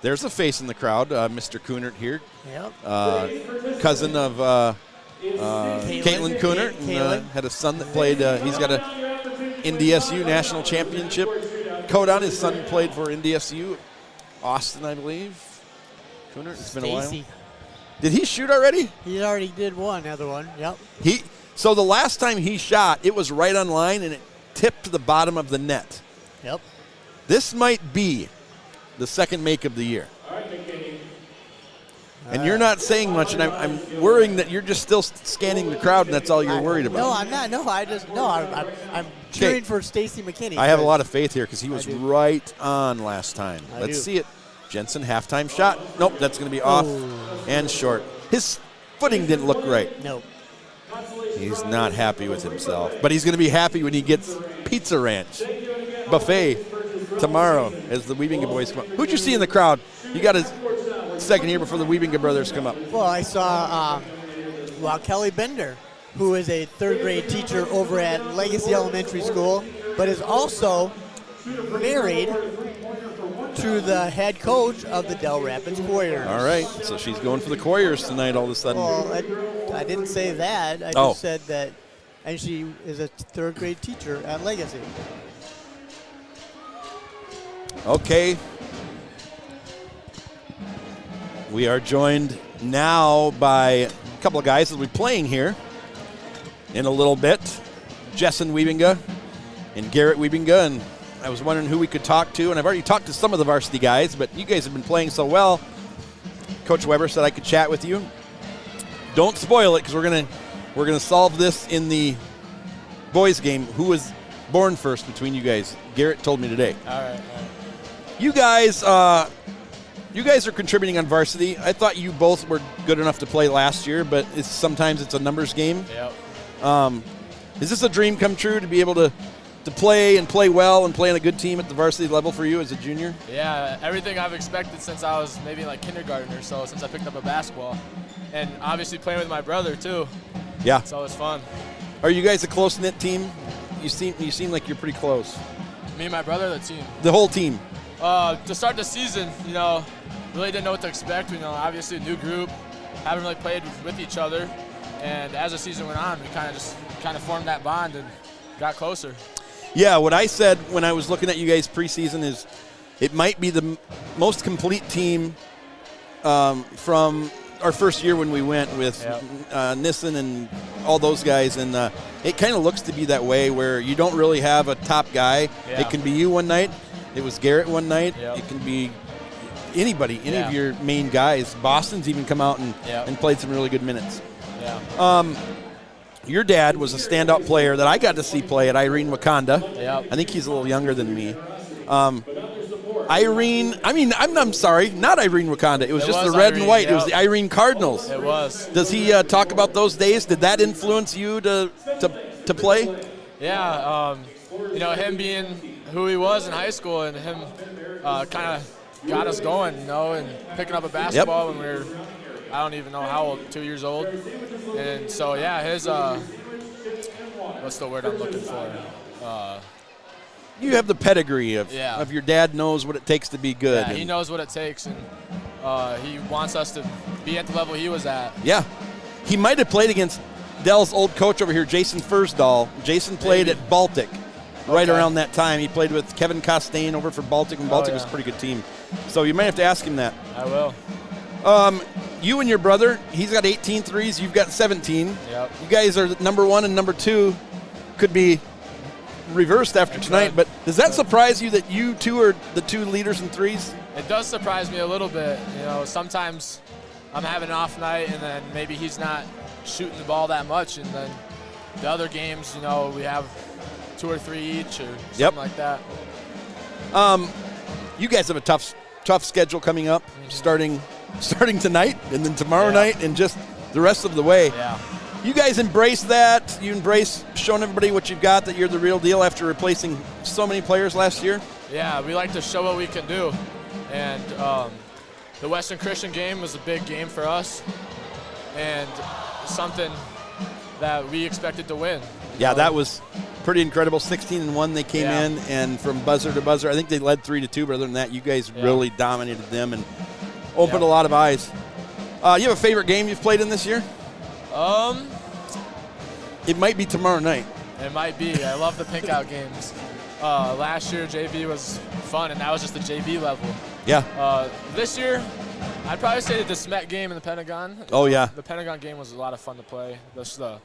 There's a face in the crowd, Mr. Coonert here. Yep. Cousin of Caitlin Coonert. Had a son that played, he's got a NDSU national championship coat on. His son played for NDSU, Austin, I believe. Coonert, it's been a while. Did he shoot already? He already did other one, yep. So the last time he shot, it was right on line, and it tipped to the bottom of the net. Yep. This might be the second make of the year. And you're not saying much, and I'm worrying that you're just still scanning the crowd, and that's all you're worried about. No, I'm not. No, I'm cheering for Stacy McKinney. I have a lot of faith here because he was right on last time. I Let's do. see it. Jensen, halftime shot. Nope, that's going to be off and short. His footing didn't look right. No. He's not happy with himself, but he's going to be happy when he gets Pizza Ranch buffet tomorrow as the Wiebinga boys come up. Who'd you see in the crowd? You got a second here before the Wiebinga brothers come up. Well, I saw Kelly Bender, who is a third grade teacher over at Legacy Elementary School, but is also married to the head coach of the Dell Rapids Warriors. All right, so she's going for the Warriors tonight all of a sudden. Well, I didn't say that. I just said that, and she is a third grade teacher at Legacy. Okay. We are joined now by a couple of guys that will be playing here in a little bit. Jessen Wiebinga and Garrett Wiebinga, and I was wondering who we could talk to, and I've already talked to some of the varsity guys, but you guys have been playing so well. Coach Weber said I could chat with you. Don't spoil it, because we're gonna solve this in the boys' game. Who was born first between you guys? Garrett told me today. All right. You guys are contributing on varsity. I thought you both were good enough to play last year, but sometimes it's a numbers game. Yep. Is this a dream come true to be able to play and play well and play on a good team at the varsity level for you as a junior? Yeah, everything I've expected since I was maybe like kindergarten or so, since I picked up a basketball. And obviously playing with my brother too. Yeah. It's always fun. Are you guys a close-knit team? You seem like you're pretty close. Me and my brother, the team. The whole team. To start the season, really didn't know what to expect. Obviously a new group, haven't really played with each other. And as the season went on, we kind of formed that bond and got closer. Yeah, what I said when I was looking at you guys preseason is it might be the most complete team from our first year when we went with Nissen and all those guys. And it kind of looks to be that way where you don't really have a top guy. Yeah. It can be you one night. It was Garrett one night. Yep. It can be anybody, any of your main guys. Boston's even come out and played some really good minutes. Yeah. Your dad was a standout player that I got to see play at Irene Wakanda. Yep. I think he's a little younger than me. I'm sorry, not Irene Wakanda. It was just the red and white. Yep. It was the Irene Cardinals. It was. Does he talk about those days? Did that influence you to play? Yeah. Him being who he was in high school and him kind of got us going, and picking up a basketball when we were, I don't even know how old, 2 years old. And so, yeah, his, what's the word I'm looking for? You have the pedigree of your dad knows what it takes to be good. Yeah, he knows what it takes, and he wants us to be at the level he was at. Yeah. He might have played against Dell's old coach over here, Jason Fursdahl. Jason played at Baltic right around that time. He played with Kevin Costain over for Baltic, and Baltic was a pretty good team. So you might have to ask him that. I will. You and your brother, he's got 18 threes, you've got 17. Yep. You guys are number one and number two. Could be reversed after tonight, but does that surprise you that you two are the two leaders in threes? It does surprise me a little bit. Sometimes I'm having an off night, and then maybe he's not shooting the ball that much, and then the other games, we have 2 or 3 each or something like that. You guys have a tough schedule coming up, starting tonight and then tomorrow night and just the rest of the way. Yeah. You guys embrace that. You embrace showing everybody what you've got, that you're the real deal after replacing so many players last year. Yeah, we like to show what we can do. And the Western Christian game was a big game for us and something that we expected to win. Yeah, that was pretty incredible. 16-1 they came in, and from buzzer to buzzer, I think they led 3-2, but other than that, you guys really dominated them and opened a lot of eyes. You have a favorite game you've played in this year? It might be tomorrow night. It might be. I love the pink out games. Last year, JV was fun, and that was just the JV level. Yeah. This year, I'd probably say the DeSmet game in the Pentagon. Oh, yeah. The Pentagon game was a lot of fun to play. Just the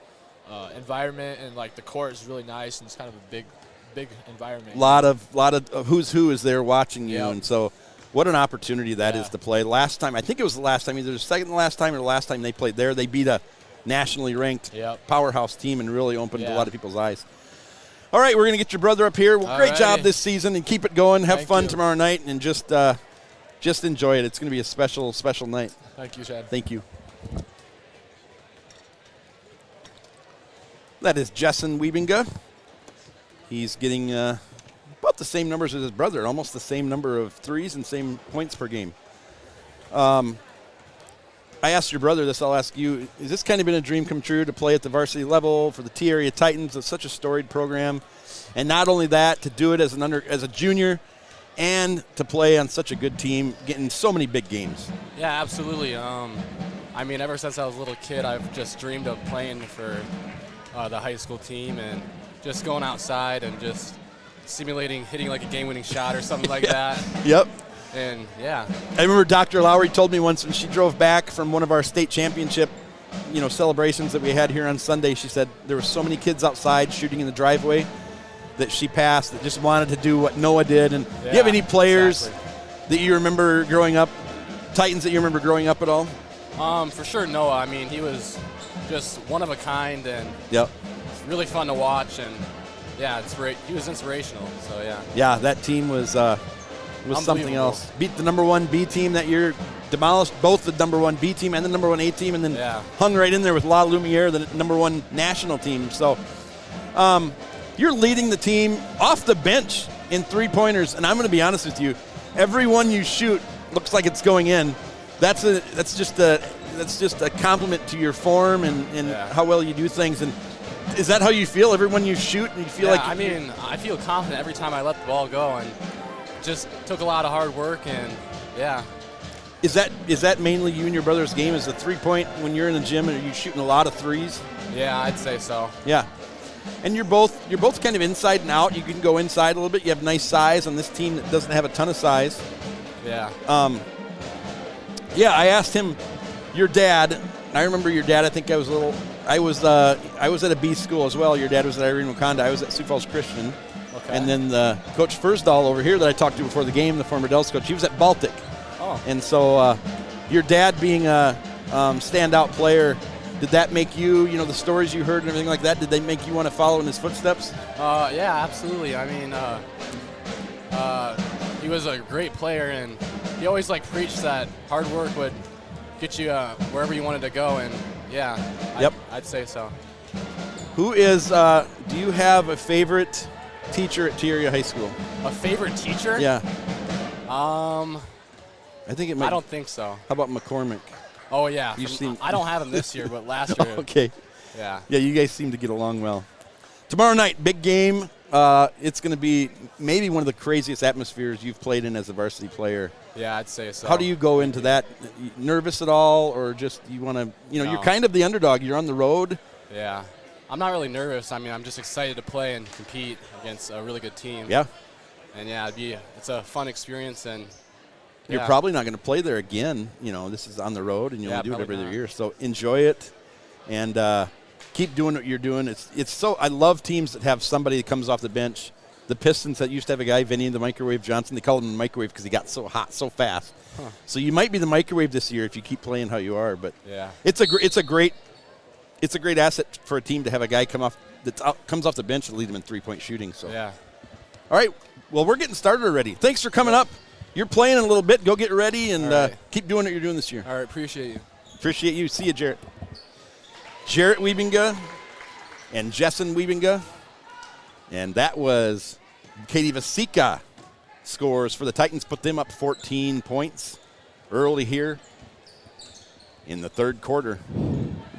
environment and, the court is really nice, and it's kind of a big environment. A lot of who's who is there watching you, and so what an opportunity that is to play. Last time, I think it was the last time, either the second to last time or the last time they played there, they beat a nationally ranked powerhouse team and really opened a lot of people's eyes. All right, we're going to get your brother up here. Well, great job this season, and keep it going. Have fun tomorrow night, and just enjoy it. It's going to be a special, special night. Thank you, Chad. Thank you. That is Jessen Wiebinga. He's getting about the same numbers as his brother, almost the same number of threes and same points per game. I asked your brother this, I'll ask you, has this kind of been a dream come true to play at the varsity level for the T area Titans? It's such a storied program. And not only that, to do it as a junior and to play on such a good team, getting so many big games. Yeah, absolutely. I mean, ever since I was a little kid, I've just dreamed of playing for the high school team and just going outside and just simulating hitting like a game-winning shot or something like that. Yep. And, yeah. I remember Dr. Lowry told me once when she drove back from one of our state championship, celebrations that we had here on Sunday, she said there were so many kids outside shooting in the driveway that she passed that just wanted to do what Noah did. And do you have any players that you remember growing up, Titans that you remember growing up at all? For sure, Noah. I mean, he was just one of a kind and really fun to watch. And, yeah, he was inspirational. So, yeah. Yeah, that team was something else. Beat the number 1 B team that year, demolished both the number 1 B team and the number 1 A team, and then hung right in there with La Lumiere, the number 1 national team. So you're leading the team off the bench in three-pointers, and I'm going to be honest with you, every one you shoot looks like it's going in. That's just a compliment to your form and how well you do things. And is that how you feel? Every one you shoot, and you feel like? I mean, I feel confident every time I let the ball go, and just took a lot of hard work, and Is that mainly you and your brother's game? Is the 3-point when you're in the gym, and are you shooting a lot of threes? Yeah, I'd say so. Yeah. And you're both kind of inside and out. You can go inside a little bit. You have nice size on this team that doesn't have a ton of size. Yeah. I asked him, your dad. I remember your dad. I think I was at a B school as well. Your dad was at Irene Wakanda. I was at Sioux Falls Christian. Okay. And then Coach Fursdahl over here that I talked to before the game, the former Dell's coach, he was at Baltic. Oh. And so your dad being a standout player, did that make you, the stories you heard and everything like that, did they make you want to follow in his footsteps? Yeah, absolutely. I mean, he was a great player, and he always preached that hard work would get you wherever you wanted to go, and I'd say so. Who is, do you have a favorite teacher at T Area High School? A favorite teacher? Yeah. I think it might. I don't think so. How about McCormick? Oh, yeah. I don't have him this year, but last year. Okay. Yeah. Yeah, you guys seem to get along well. Tomorrow night, big game. It's going to be maybe one of the craziest atmospheres you've played in as a varsity player. Yeah, I'd say so. How do you go into that? Nervous at all, or just you want to, No. you're kind of the underdog. You're on the road. Yeah. I'm not really nervous. I mean, I'm just excited to play and compete against a really good team. Yeah. And, it's a fun experience, and you're probably not going to play there again. This is on the road, and you only do it every other year. So enjoy it, and keep doing what you're doing. It's so I love teams that have somebody that comes off the bench. The Pistons that used to have a guy, Vinny the Microwave Johnson, they called him the Microwave because he got so hot so fast. Huh. So you might be the Microwave this year if you keep playing how you are. But it's a great asset for a team to have a guy comes off the bench and lead them in 3-point shooting. So all right, well, we're getting started already. Thanks for coming up. You're playing in a little bit. Go get ready and keep doing what you're doing this year. All right, appreciate you. Appreciate you. See you, Jarrett. Jarrett Wiebinga and Jessen Wiebinga. And that was Katie Vasika scores for the Titans. Put them up 14 points early here in the third quarter.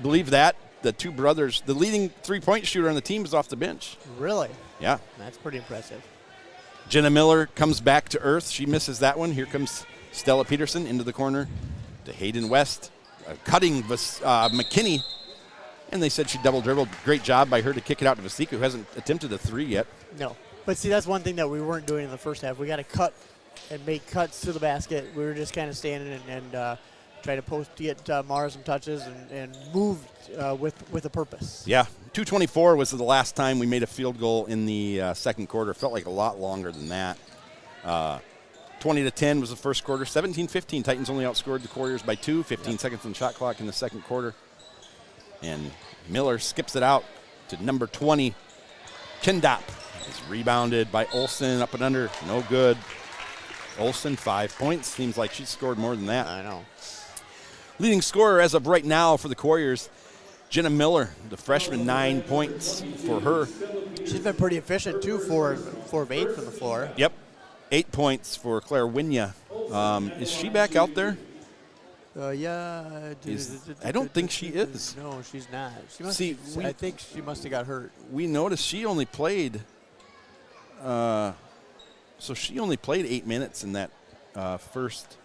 Believe that. The two brothers, the leading 3-point shooter on the team is off the bench. Really? Yeah. That's pretty impressive. Jenna Miller comes back to earth. She misses that one. Here comes Stella Peterson into the corner to Hayden West, cutting McKinney. And they said she double dribbled. Great job by her to kick it out to Vasika, who hasn't attempted a 3 yet. No. But see, that's one thing that we weren't doing in the first half. We got to cut and make cuts to the basket. We were just kind of standing and try to post to get Mara some touches and move with a purpose. Yeah. 2:24 was the last time we made a field goal in the second quarter. Felt like a lot longer than that. 20-10 was the first quarter. 17-15, Titans only outscored the Warriors by 2. 15 seconds on the shot clock in the second quarter. And Miller skips it out to number 20. Kindop is rebounded by Olsen, up and under, no good. Olsen, 5 points. Seems like she scored more than that. I know. Leading scorer as of right now for the Warriors, Jenna Miller, the freshman, 9 points for her. She's been pretty efficient, too, 4 of 8 from the floor. Yep. 8 points for Claire Winya. Is she back out there? Yeah. I don't think she is. No, she's not. She must. I think she must have got hurt. We noticed she only played. So she only played 8 minutes in that first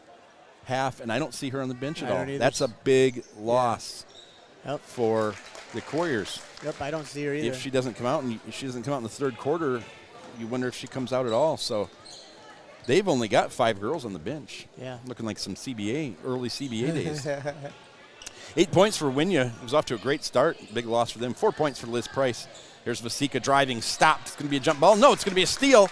half, and I don't see her on the bench at all. That's a big loss for the Warriors. Yep, I don't see her either. If she doesn't come out, and she doesn't come out in the third quarter, you wonder if she comes out at all. So they've only got 5 girls on the bench. Yeah. Looking like some early CBA days. 8 points for Winya. It was off to a great start. Big loss for them. 4 points for Liz Price. Here's Vasika driving, stopped. It's going to be a jump ball. No, it's going to be a steal.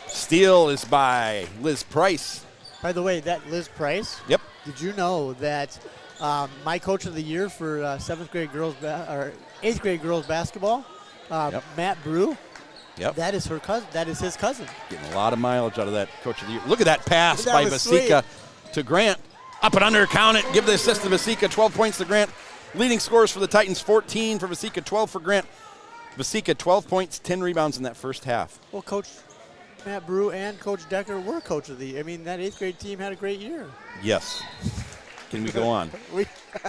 Steal is by Liz Price. By the way, that Liz Price. Yep. Did you know that my coach of the year for 8th grade girls basketball, Matt Brew? Yep. That is her cousin. That is his cousin. Getting a lot of mileage out of that coach of the year. Look at that pass That by was Vasika to Grant. Up and under, count it. Give the assist to Vasika. 12 points to Grant. Leading scorers for the Titans, 14 for Vasika, 12 for Grant. Vasika, 12 points, 10 rebounds in that first half. Well, Coach Matt Brew and Coach Decker were coach of the year. I mean, that 8th grade team had a great year. Yes. Can we go on?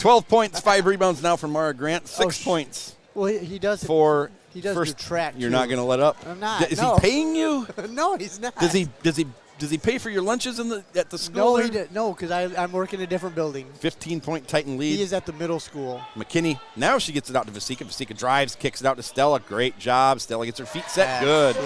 12 points, 5 rebounds now for Mara Grant. 6 points. Well, he does. He does first do track. You're too. not going to let up. I'm not. Is he paying you? No, he's not. Does he pay for your lunches at the school? No, he did. No, because I'm working in a different building. 15-point Titan lead. He is at the middle school. McKinney. Now she gets it out to Vasika. Vasika drives, kicks it out to Stella. Great job. Stella gets her feet set. Good.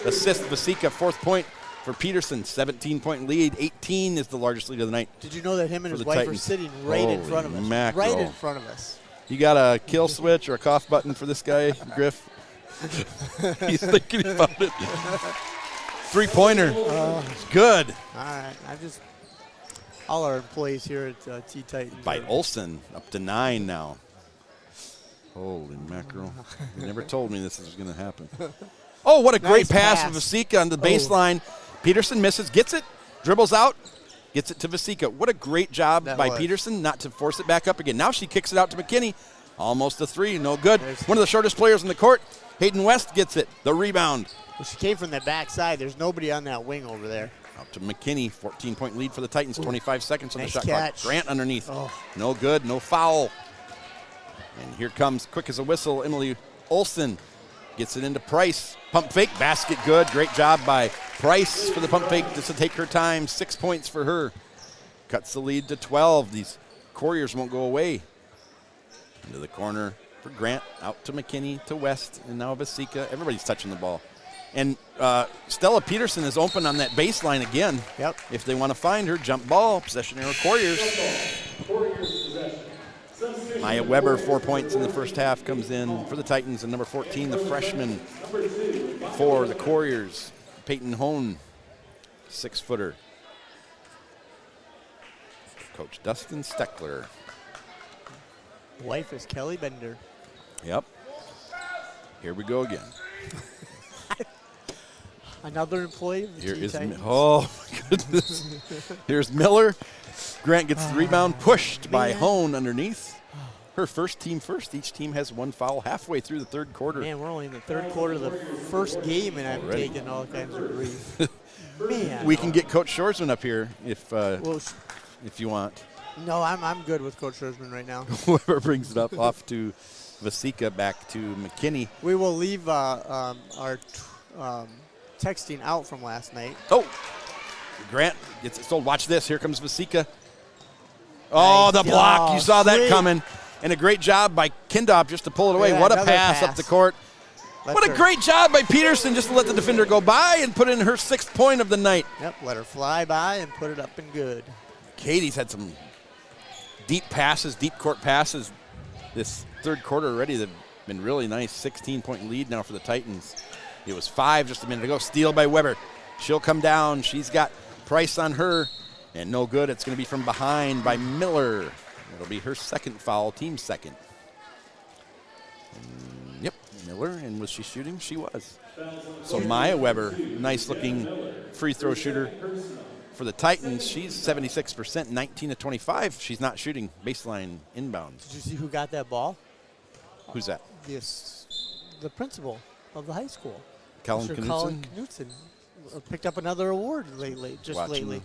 Assist Vasika. 4th point for Peterson. 17-point lead. 18 is the largest lead of the night. Did you know that him and his wife Titans. are sitting right in front of us? Mackerel. Right in front of us. You got a kill switch or a cough button for this guy, Griff? He's thinking about it. 3-pointer. Good. All right. All our employees here at T-Titans. By Olsen, up to 9 now. Holy mackerel. You never told me this was going to happen. Oh, what a great pass from Vasika on the baseline. Peterson misses, gets it, dribbles out, gets it to Vasika. What a great job by Peterson not to force it back up again. Now she kicks it out to McKinney. Almost a 3, no good. One of the shortest players in the court. Hayden West gets it, the rebound. Well, she came from the backside. There's nobody on that wing over there. Up to McKinney, 14-point lead for the Titans, 25 seconds on the shot catch. clock. Grant underneath. No good, no foul. And here comes, quick as a whistle, Emily Olsen. Gets it into Price. Pump fake, basket good. Great job by Price for the pump fake just to take her time. 6 points for her. Cuts the lead to 12. These Warriors won't go away. Into the corner for Grant. Out to McKinney, to West, and now Vasika. Everybody's touching the ball. And Stella Peterson is open on that baseline again. Yep. If they want to find her, jump ball, possession arrow, Warriors. Maya Weber, 4 points in the first half, comes in for the Titans. And number 14, the freshman for the Warriors, Peyton Hone, 6-footer. Coach Dustin Steckler. Wife is Kelly Bender. Yep. Here we go again. Another employee of the Here is Titans. oh my goodness. Here's Miller. Grant gets the rebound, pushed by Hone underneath. Her first team first. Each team has 1 foul halfway through the third quarter. Man, we're only in the third quarter of the first game, and I'm taking all kinds of grief. Man, we can get Coach Shorsman up here if you want. No, I'm good with Coach Shorsman right now. Whoever brings it up, off to Vasika, back to McKinney. We will leave our texting out from last night. Oh, Grant gets it sold. Watch this. Here comes Vasika. Oh, the block. You saw that coming. And a great job by Kindop just to pull it away. Yeah, what a pass up the court. What a great job by Peterson just to let the defender go by and put in her 6th point of the night. Yep, let her fly by and put it up and good. Katie's had some deep passes, deep court passes this third quarter already that have been really nice. 16-point lead now for the Titans. It was 5 just a minute ago. Steal by Weber. She'll come down. She's got Price on her, and no good. It's going to be from behind by Miller. It'll be her second foul, team second. Yep, Miller, and was she shooting? She was. So Maya Weber, nice looking free throw shooter for the Titans. She's 76%, 19 to 25. She's not shooting baseline inbounds. Did you see who got that ball? Who's that? The principal of the high school. Colin Mr. Knutson? Colin Knutson picked up another award lately.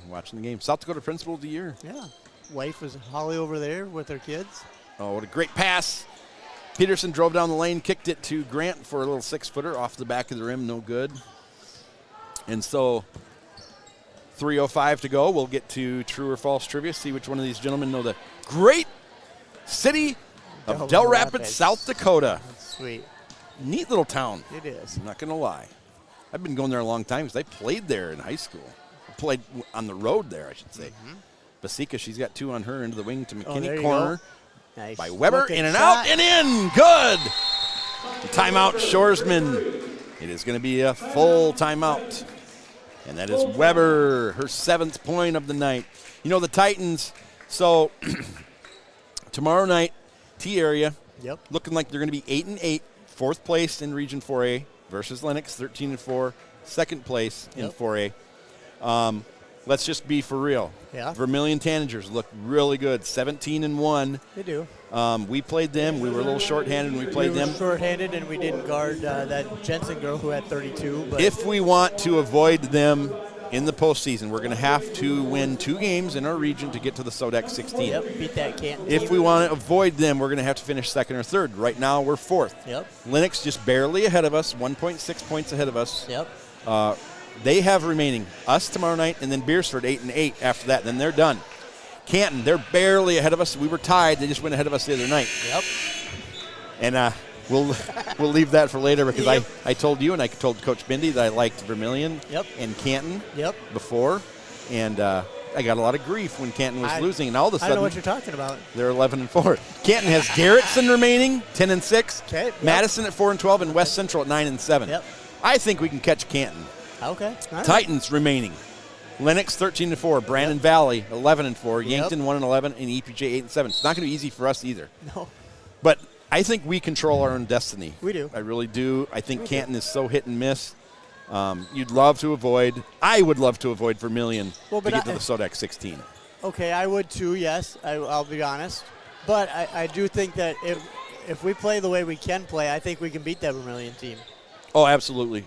Watching the game. South Dakota Principal of the Year. Yeah. Wife was Holly over there with her kids. Oh, what a great pass. Peterson drove down the lane, kicked it to Grant for a little 6-footer off the back of the rim, no good. And so 3:05 to go. We'll get to true or false trivia, see which one of these gentlemen know the great city of Dell Rapids, South Dakota. That's sweet. Neat little town. It is. I'm not going to lie. I've been going there a long time because I played there in high school. I played on the road there, I should say. Basika, she's got 2 on her into the wing to McKinney. Corner nice. by Weber. Looking In and shot. out and in. Good. Timeout, Shoresman. It is going to be a full timeout. And that is Weber, her 7th point of the night. You know, the Titans, so tomorrow night, T area, looking like they're going to be 8-8, 4th place in Region 4A versus Lennox, 13-4, 2nd place in 4A. Let's just be for real. Yeah. Vermilion Tanagers look really good, 17-1. They do. We played them. We were a little shorthanded when we played them. Shorthanded, and we didn't guard that Jensen girl who had 32. But if we want to avoid them in the postseason, we're going to have to win 2 games in our region to get to the SODEC 16. Yep, beat that Canton If team. we want to avoid them, we're going to have to finish 2nd or 3rd. Right now, we're 4th. Yep. Lennox just barely ahead of us, 1.6 points ahead of us. Yep. They have remaining us tomorrow night, and then Beersford 8-8 after that. Then they're done. Canton, they're barely ahead of us. We were tied. They just went ahead of us the other night. Yep. And we'll leave that for later because I told you and I told Coach Bindi that I liked Vermilion and Canton before. And I got a lot of grief when Canton was losing. And all of a sudden, I know what you're talking about. They're 11-4. Canton has Garrettson remaining, 10-6. Okay. Yep. Madison at 4-12, and West Central at 9-7. Yep. I think we can catch Canton. Okay. All right. Titans remaining. Lennox 13-4, Brandon Valley 11-4, Yankton 1-11, and EPJ 8-7. It's not going to be easy for us either. No. But I think we control our own destiny. We do. I really do. I think Canton is so hit and miss. You'd love to avoid. I would love to avoid Vermilion to get to the SODEC 16. Okay, I would too. Yes, I'll be honest. But I do think that if we play the way we can play, I think we can beat that Vermilion team. Oh, absolutely.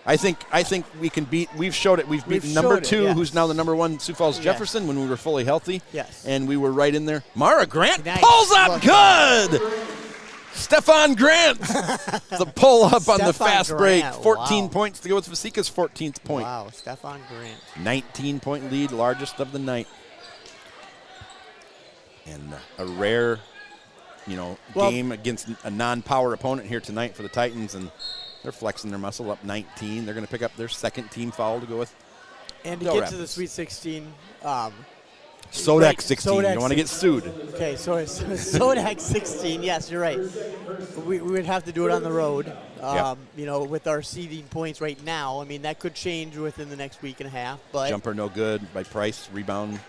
I think we can beat. We've showed it. We've beaten number 2, who's now the number 1, Sioux Falls Jefferson, when we were fully healthy. Yes. And we were right in there. Mara Grant Nice. pulls up good. Stefan Grant, the pull up on the fast break. 14 points to go with Vasika's 14th point. Wow, Stefan Grant. 19-point lead, largest of the night. And a rare, game against a non-power opponent here tonight for the Titans, and they're flexing their muscle up 19. They're going to pick up their 2nd team foul to go with. And to Del get Rapids. to the Sweet 16. SODEC 16. You don't want to get sued. Okay, so SODEC 16. Yes, you're right. We would have to do it on the road. With our seeding points right now. I mean, that could change within the next week and a half. But Jumper no good by Price. Rebound.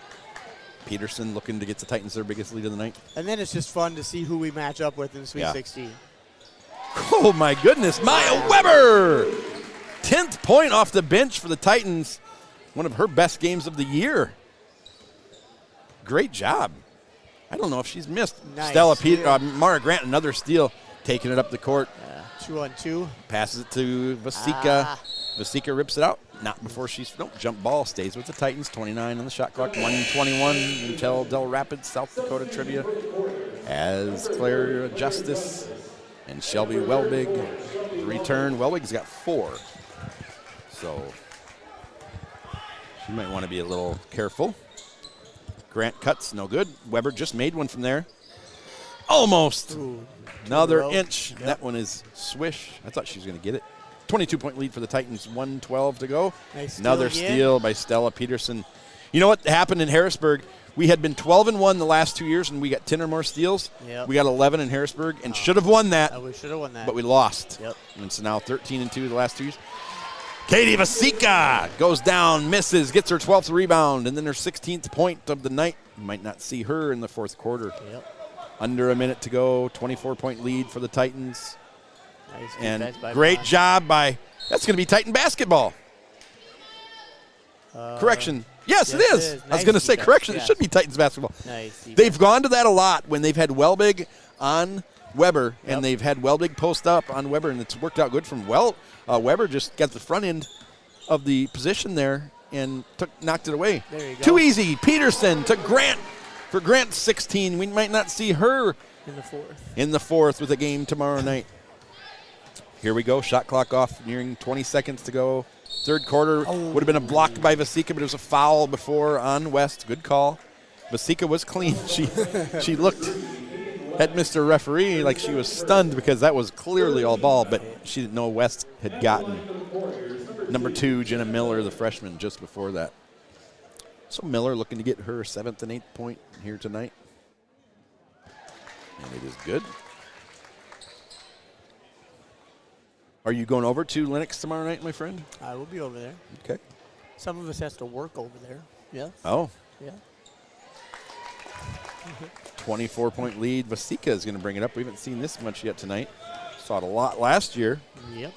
Peterson looking to get the Titans their biggest lead of the night. And then it's just fun to see who we match up with in the Sweet 16. Oh, my goodness. Maya Weber. 10th point off the bench for the Titans. One of her best games of the year. Great job. I don't know if she's missed. Nice. Mara Grant, another steal, taking it up the court. 2-on-2. Passes it to Vasika. Vasika rips it out. Not before jump ball. Stays with the Titans. 29 on the shot clock. 1:21 until Dell Rapids, South Dakota trivia. As Claire Justice and Shelby Welbig return. Welbig's got 4. So she might want to be a little careful. Grant cuts, no good. Weber just made one from there. Almost. Ooh, another inch. Yep. That one is swish. I thought she was going to get it. 22-point lead for the Titans, 1:12 to go. Nice another steal by Stella Peterson. You know what happened in Harrisburg? We had been 12-1 the last 2 years, and we got 10 or more steals. Yep. We got 11 in Harrisburg and should have won that. We should have won that. But we lost. Yep. And so now 13-2 the last 2 years. Katie Vasika goes down, misses, gets her 12th rebound, and then her 16th point of the night. You might not see her in the fourth quarter. Yep. Under a minute to go, 24-point lead for the Titans. Nice And defense by great Vaughn. job by, that's going to be Titan basketball. Correction. Yes, it is. I was Nice going to say defense, correction. It yes. should be Titans basketball. Nice defense. They've gone to that a lot when they've had Welbig on Weber, Yep. and they've had Welbig post up on Weber, and it's worked out good from Weber just got the front end of the position there and knocked it away. There you go. Too easy. Peterson to Grant for Grant's 16. We might not see her in the fourth with a game tomorrow night. Here we go. Shot clock off, nearing 20 seconds to go. Third quarter would have been a block by Vasika, but it was a foul before on West. Good call. Vasika was clean. She looked at Mr. Referee like she was stunned because that was clearly all ball, but she didn't know West had gotten number 2, Jenna Miller, the freshman, just before that. So Miller looking to get her 7th and 8th point here tonight. And it is good. Are you going over to Lennox tomorrow night, my friend? I will be over there. Okay. Some of us has to work over there. Yes. Oh, Yeah. 24-point lead. Vasika is going to bring it up. We haven't seen this much yet tonight. Saw it a lot last year. Yep.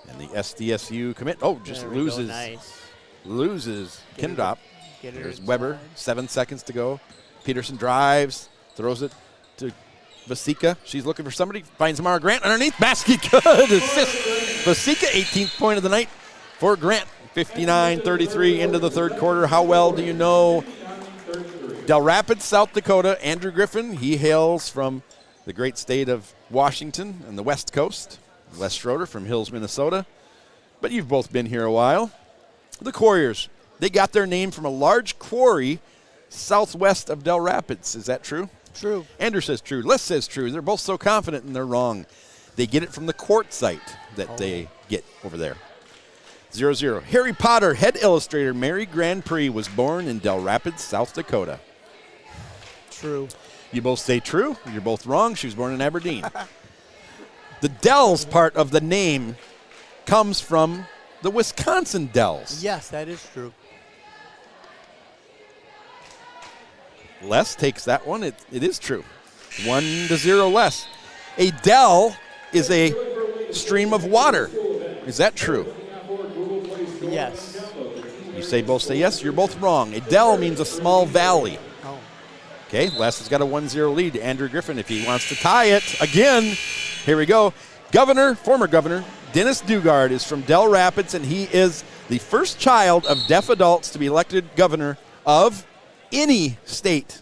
And the SDSU commit. Oh, just There we go. loses. Nice. Loses. Get Kendop. Get her There's inside. Weber. 7 seconds to go. Peterson drives. Throws it to Vasika. She's looking for somebody. Finds Mara Grant underneath. Basket good. Assist. Vasika, 18th point of the night for Grant. 59-33 into the third quarter. How well do you know Del Rapids, South Dakota? Andrew Griffin, he hails from the great state of Washington and the West Coast. Les Schroeder from Hills, Minnesota. But you've both been here a while. The Quarriers, they got their name from a large quarry southwest of Del Rapids. Is that true? True. Andrew says true. Les says true. They're both so confident and they're wrong. They get it from the quartzite that they get over there. 0-0. Harry Potter head illustrator Mary Grand Prix was born in Del Rapids, South Dakota. True. You both say true. You're both wrong. She was born in Aberdeen. The Dells part of the name comes from the Wisconsin Dells. Yes, that is true. Les takes that one. It is true. 1-0 Les. A dell is a stream of water. Is that true? Yes. You both say yes. You're both wrong. A dell means a small valley. Oh. Okay, Les has got a 1-0 lead to Andrew Griffin if he wants to tie it again. Here we go. Former governor, Dennis Dugard is from Del Rapids, and he is the first child of deaf adults to be elected governor of any state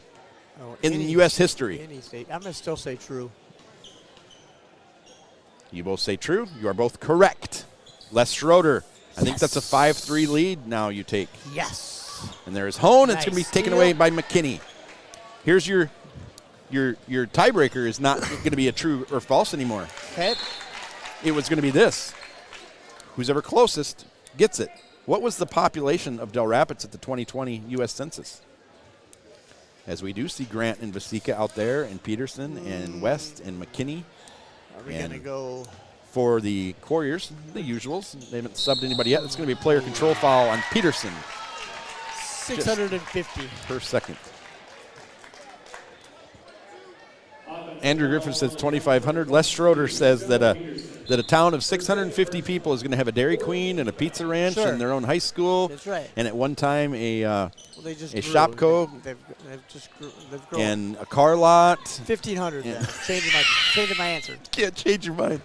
in U.S. history. Any state. I'm going to still say true. You both say true. You are both correct. Les Schroeder. I think that's a 5-3 lead now you take. Yes. And there is Hone. It's going to be Nice taken steal. away by McKinney. Here's your tiebreaker is not going to be a true or false anymore. Okay. It was going to be this. Who's ever closest gets it. What was the population of Del Rapids at the 2020 U.S. Census? As we do see Grant and Vasika out there, and Peterson and West and McKinney. Are we going to go? For the Quarriers, the usuals. They haven't subbed anybody yet. It's going to be a player control foul on Peterson 650. per second. Andrew Griffin says 2,500. Les Schroeder says that a town of 650 people is going to have a Dairy Queen and a Pizza Ranch Sure. and their own high school. That's right. And at one time They just a grew. Shopco They've grown. and a car lot. 1,500 then. Changing my answer. Can't change your mind.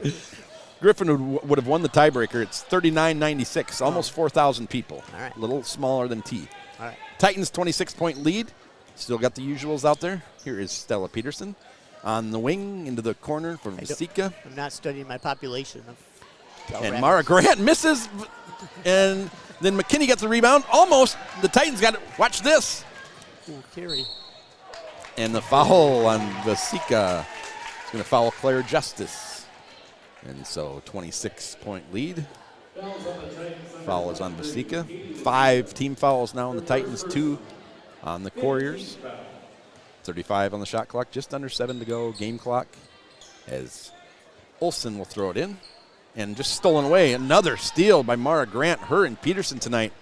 Griffin would have won the tiebreaker. It's 39-96, almost 4,000 people. All right. A little smaller than T. All right. Titans 26-point lead. Still got the usuals out there. Here is Stella Peterson on the wing into the corner for Vasika. I'm not studying my population. And Mara Grant misses. And then McKinney gets the rebound. Almost. The Titans got it. Watch this. Ooh, carry. And the foul on Vasika. It's going to foul Claire Justice. And so 26-point lead. Foul is on Vasika. 5 team fouls now on the Titans, 2 on the Quarriers. 35 on the shot clock, just under 7 to go, game clock, as Olsen will throw it in. and just stolen away. Another steal by Mara Grant. Her and Peterson tonight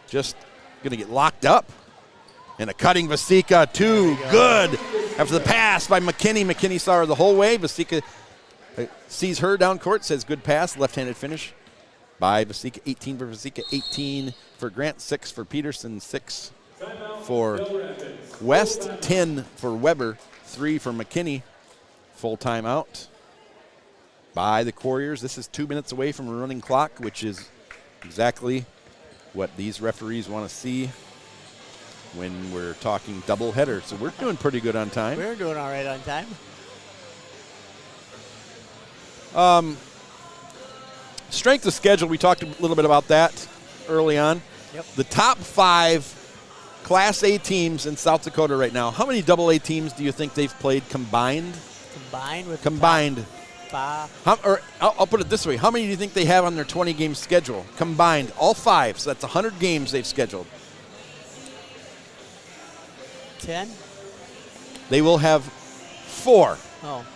just going to get locked up. And a cutting Vasika, too good. After the pass by McKinney. McKinney saw her the whole way. Vasika sees her down court, says good pass, left-handed finish by Vasika. 18 for Vasika, 18 for Grant, 6 for Peterson, 6 for West, 10 for Weber, 3 for McKinney. Full timeout by the Couriers. This is 2 minutes away from a running clock, which is exactly what these referees want to see when we're talking doubleheader. So we're doing pretty good on time. We're doing all right on time. Strength of schedule, we talked a little bit about that early on. Yep. The top 5 Class A teams in South Dakota right now, how many double A teams do you think they've played combined? Combined with Combined. the top 5. Or I'll put it this way. How many do you think they have on their 20-game schedule? Combined, all 5. So that's 100 games they've scheduled. 10? They will have 4. Oh.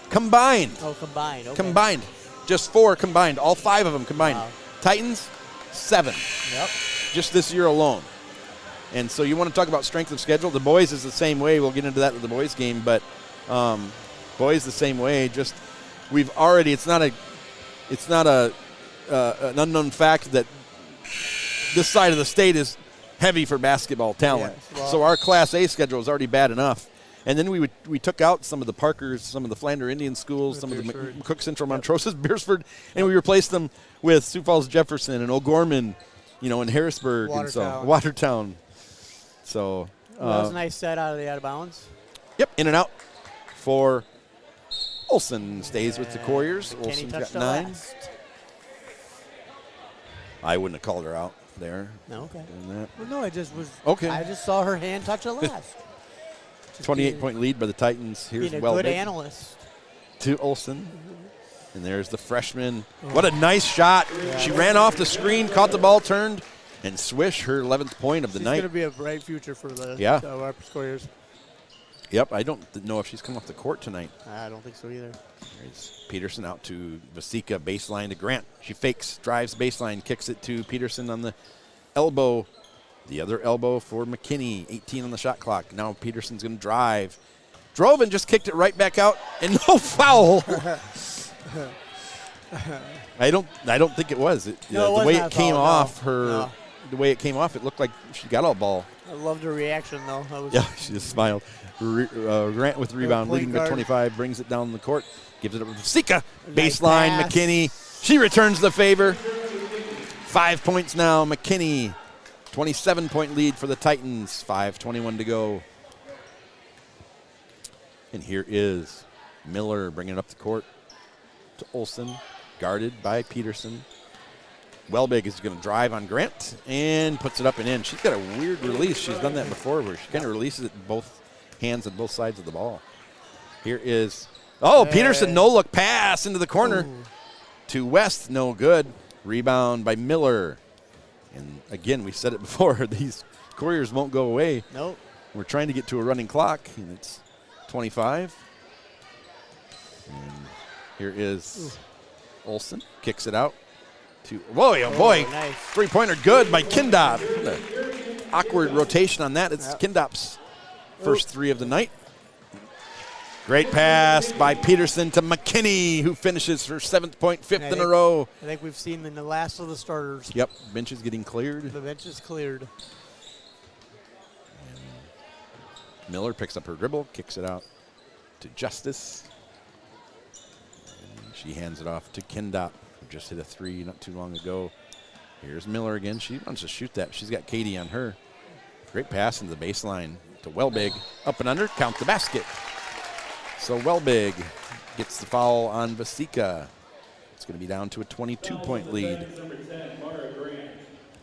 Combined. Oh, combined. Okay. Combined. Just 4 combined. All 5 of them combined. Wow. Titans, 7. Yep. Just this year alone. And so you want to talk about strength of schedule. The boys is the same way. We'll get into that with the boys game, but boys the same way. Just we've already. It's not an unknown fact that this side of the state is heavy for basketball talent. Yes, well, so our Class A schedule is already bad enough. And then we took out some of the Parkers, some of the Flander Indian schools, some of the McCook Central Montroses, Beersford, and we replaced them with Sioux Falls Jefferson and O'Gorman, and Harrisburg and Watertown. So that was a nice set out of the out of bounds. Yep, in and out for Olson. Stays with the Couriers. Olson's got 9. Last. I wouldn't have called her out there. No, okay. That. Well, no, I just Okay. saw her hand touch it last. 28-point lead by the Titans. Here's being a Welbeck good analyst. to Olson. And there's the freshman. What a nice shot. Yeah, she ran off the screen, caught the ball, turned, and swish, her 11th point of the night. She's going to be a bright future for the Couriers. Yep, I don't know if she's come off the court tonight. I don't think so either. There's Peterson out to Vasika, baseline to Grant. She fakes, drives baseline, kicks it to Peterson on the elbow. The other elbow for McKinney, 18 on the shot clock. Now Peterson's going to drive. Drove and just kicked it right back out, and no foul. I don't think it was. The way it came off her, the way it came off, it looked like she got all ball. I loved her reaction though. She just smiled. Grant with the rebound, leading by 25, brings it down the court, gives it over to Vasika. Baseline, nice McKinney. She returns the favor. 5 points now, McKinney. 27-point lead for the Titans. 5:21 to go. And here is Miller bringing it up the court to Olson, guarded by Peterson. Welbig is going to drive on Grant and puts it up and in. She's got a weird release. She's done that before where she kind of releases it in both hands on both sides of the ball. Here is, Peterson, no-look pass into the corner to West. No good. Rebound by Miller. And again, we said it before, these Couriers won't go away. Nope. We're trying to get to a running clock, and it's 25. And here is Olson, kicks it out to, boy, nice. Three-pointer good by Kindop. Awkward rotation on that. It's Kindop's first 3 of the night. Great pass by Peterson to McKinney, who finishes her 7th point, 5th in a row. I think we've seen in the last of the starters. Yep, bench is getting cleared. The bench is cleared. And Miller picks up her dribble, kicks it out to Justice. And she hands it off to Kindop, who just hit a 3 not too long ago. Here's Miller again. She wants to shoot that. She's got Katie on her. Great pass into the baseline to Welbig. Up and under, count the basket. So Welbig gets the foul on Vasika. It's going to be down to a 22-point lead.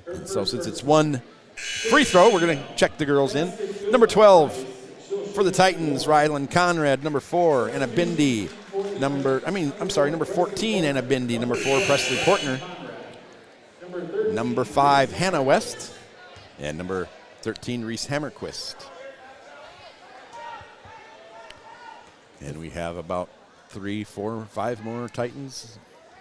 And so since it's one free throw, we're going to check the girls in. Number 12 for the Titans, Rylan Conrad. Number 4, Anna Bindi. Number 14, Anna Bindi. Number 4, Presley Portner. Number 5, Hannah West. And number 13, Reese Hammerquist. And we have about 3, 4, 5 more Titans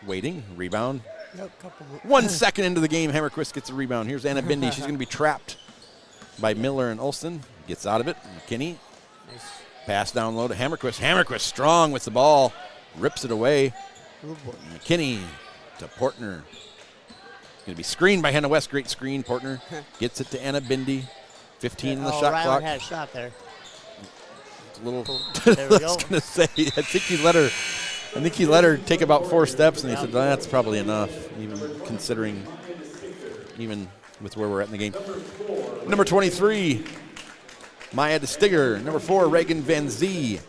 waiting. Rebound. Yep, couple 1 second into the game, Hammerquist gets a rebound. Here's Anna Bindi. She's going to be trapped by Miller and Olsen. Gets out of it. McKinney. Nice. Pass down low to Hammerquist. Hammerquist strong with the ball. Rips it away. McKinney to Portner. Going to be screened by Hannah West. Great screen. Portner gets it to Anna Bindi. 15 in the shot Ryland clock. had a shot there. It's a little. There we I go. was going to say. I think he let her take about 4 steps, and he said, that's probably enough, even considering, even with where we're at in the game. Number 23, Maya DeStigger. Number 4, Reagan Van Zee.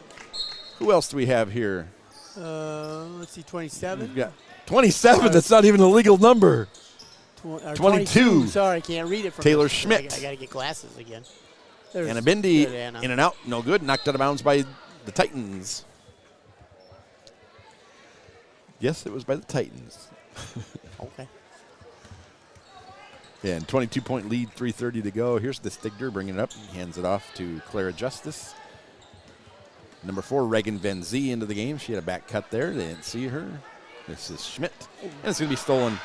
Who else do we have here? Let's see, 27. We've got 27. That's not even a legal number. 22. Sorry, can't read it from Taylor this. Schmidt. I got to get glasses again. Anna Bindi Good, Anna. in and out. No good. Knocked out of bounds by the Titans. Yes, it was by the Titans. Okay. And 22-point lead, 3:30 to go. Here's the Stigter bringing it up. Hands it off to Clara Justice. Number 4, Reagan Van Zee into the game. She had a back cut there. They didn't see her. This is Schmidt. And it's going to be stolen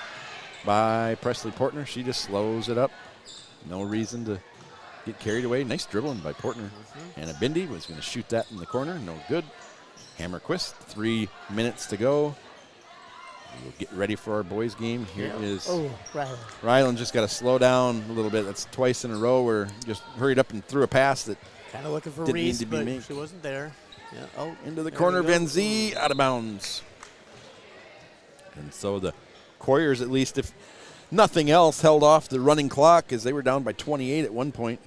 by Presley Portner. She just slows it up. No reason to get carried away. Nice dribbling by Portner. Anna Bindi was going to shoot that in the corner. No good. Hammerquist, 3 minutes to go. We'll get ready for our boys' game. Here is Ryland. Ryland. Just got to slow down a little bit. That's twice in a row where just hurried up and threw a pass that Kind of looking for didn't need Reese, to be but made. she wasn't there. Yeah. Oh, Into the there corner, we go. Van Zee out of bounds. And so the Coyers, at least if nothing else, held off the running clock as they were down by 28 at one point.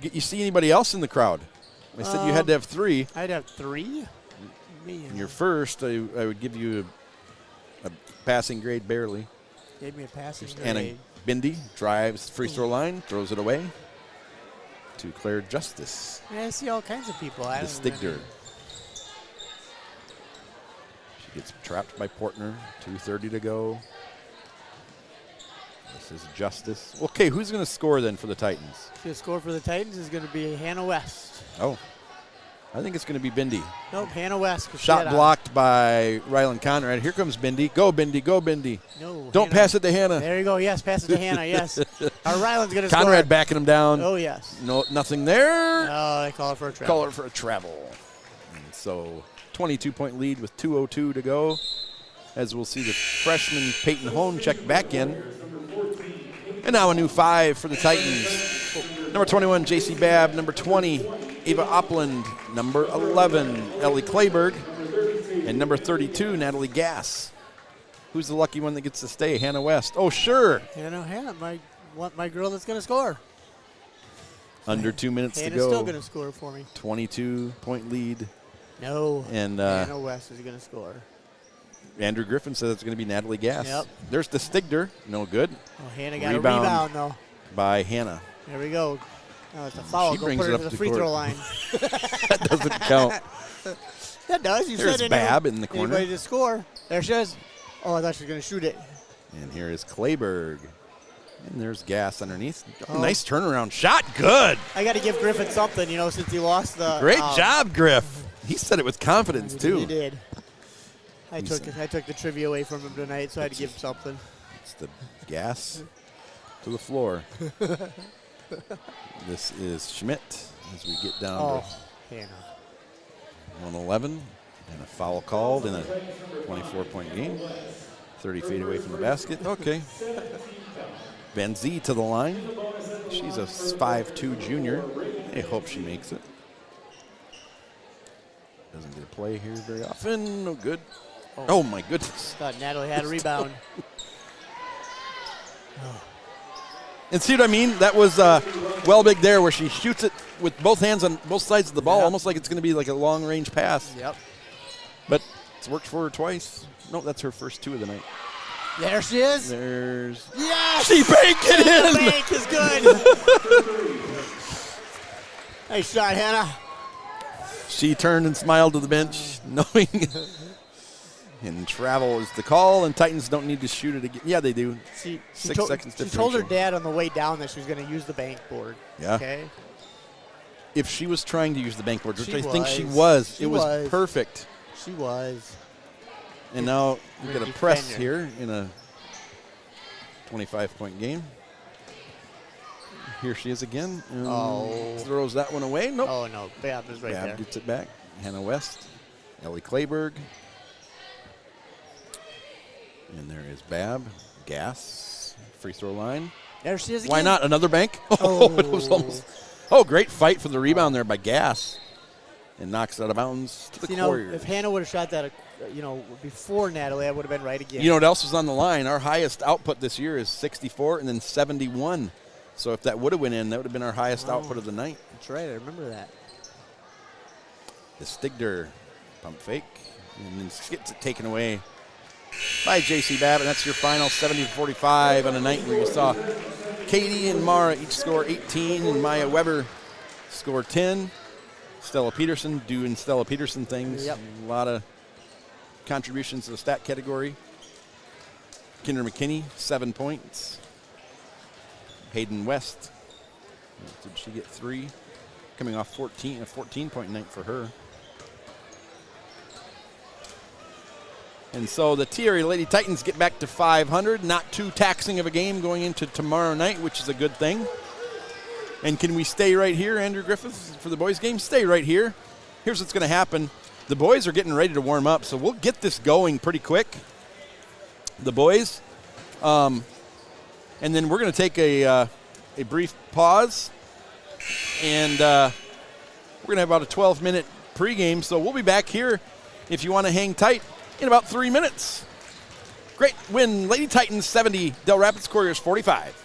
You see anybody else in the crowd? I said you had to have 3. I'd have 3. Man. In your first, I would give you a passing grade barely. Gave me a passing Anna grade. Bindi drives free throw line, throws it away to Claire Justice. Yeah, I see all kinds of people. I The don't Stigter. She gets trapped by Portner. 2:30 to go. This is Justice. Okay, who's going to score then for the Titans? The score for the Titans is going to be Hannah West. Oh, I think it's going to be Bindi. Nope, Hannah West. 'cause she Shot had a- blocked by Ryland Conrad. Here comes Bindi. Go, Bindi. Go, Bindi. No. Don't Hannah. pass it to Hannah. There you go. Yes, pass it to Hannah. Yes. Our Ryland's going to score. Conrad backing him down. Oh, yes. No, nothing there. Oh, they call it for a travel. Call her for a travel. And so 22-point lead with 2:02 to go. As we'll see the freshman Peyton Hone check back in. And now a new 5 for the Titans. Number 21, J.C. Babb. Number 20, Ava Opland. Number 11, Ellie Clayberg. And number 32, Natalie Gass. Who's the lucky one that gets to stay? Hannah West. Oh, sure. Hannah, my girl that's going to score. Under 2 minutes to Hannah's go. still going to score for me. 22-point lead. No. And Hannah West is going to score. Andrew Griffin says it's going to be Natalie Gass. Yep. There's the Stigter. No good. Oh, Hannah got Rebound. a rebound, though. By Hannah. There we go. Oh, it's a foul. She Go brings put it her up to the to free court. throw line. That doesn't count. That does. You There's said Babb in the corner. Anybody to score. There she is. Oh, I thought she was going to shoot it. And here is Clayberg. And there's Gass underneath. Oh. Nice turnaround shot. Good. I got to give Griffin something, since he lost the. Great job, Griff. He said it with confidence, He too. did. I took the trivia away from him tonight, so I had to give him something. It's the Gass to the floor. This is Schmidt as we get down Oh, Hannah. to 111. And a foul called in a 24-point game. 30 feet away from the basket. Okay. Van Zee to the line. She's a 5'2 junior. I hope she makes it. Doesn't get a play here very often. No good. Oh my goodness. Thought Natalie had a rebound. And see what I mean? That was well big there where she shoots it with both hands on both sides of the ball, Yep. almost like it's going to be like a long-range pass. Yep. But it's worked for her twice. No, that's her first 2 of the night. There she is. There's... Yes! She banked it in! The bank is good. Nice shot, Hannah. She turned and smiled to the bench, knowing... And travel is the call, and Titans don't need to shoot it again. Yeah, they do. She 6 seconds She told her differential. dad on the way down that she was going to use the bank board. Yeah. Okay. If she was trying to use the bank board, which She I think she was. was, She it was was. perfect. She was. And now we Good get a press defender. here in a 25-point game. Here she is again. Throws that one away. Nope. Oh, no. Bab is right Bab there. gets it back. Hannah West. Ellie Clayberg. And there is Bab. Gas. Free throw line. There she is again. Why not? Another bank? Oh, it was almost. Oh, great fight for the rebound there by Gas. And knocks it out of bounds to the Warriors. If Hannah would have shot that, before Natalie, I would have been right again. You know what else was on the line? Our highest output this year is 64 and then 71. So if that would have went in, that would have been our highest output of the night. That's right. I remember that. The Stigder pump fake. And then gets it taken away by J.C. Babb. And that's your final 70-45 on a night where you saw Katie and Mara each score 18 and Maya Weber score 10. Stella Peterson doing Stella Peterson things. Yep. A lot of contributions to the stat category. Kinder McKinney, 7 points. Hayden West, did she get 3? Coming off a 14-point night for her. And so the T-Area Lady Titans get back to 500. Not too taxing of a game going into tomorrow night, which is a good thing. And can we stay right here, Andrew Griffiths, for the boys' game? Stay right here. Here's what's going to happen. The boys are getting ready to warm up, so we'll get this going pretty quick. The boys. And then we're going to take a brief pause. And we're going to have about a 12-minute pregame, so we'll be back here if you want to hang tight in about 3 minutes. Great win, Lady Titans 70, Del Rapids Couriers 45.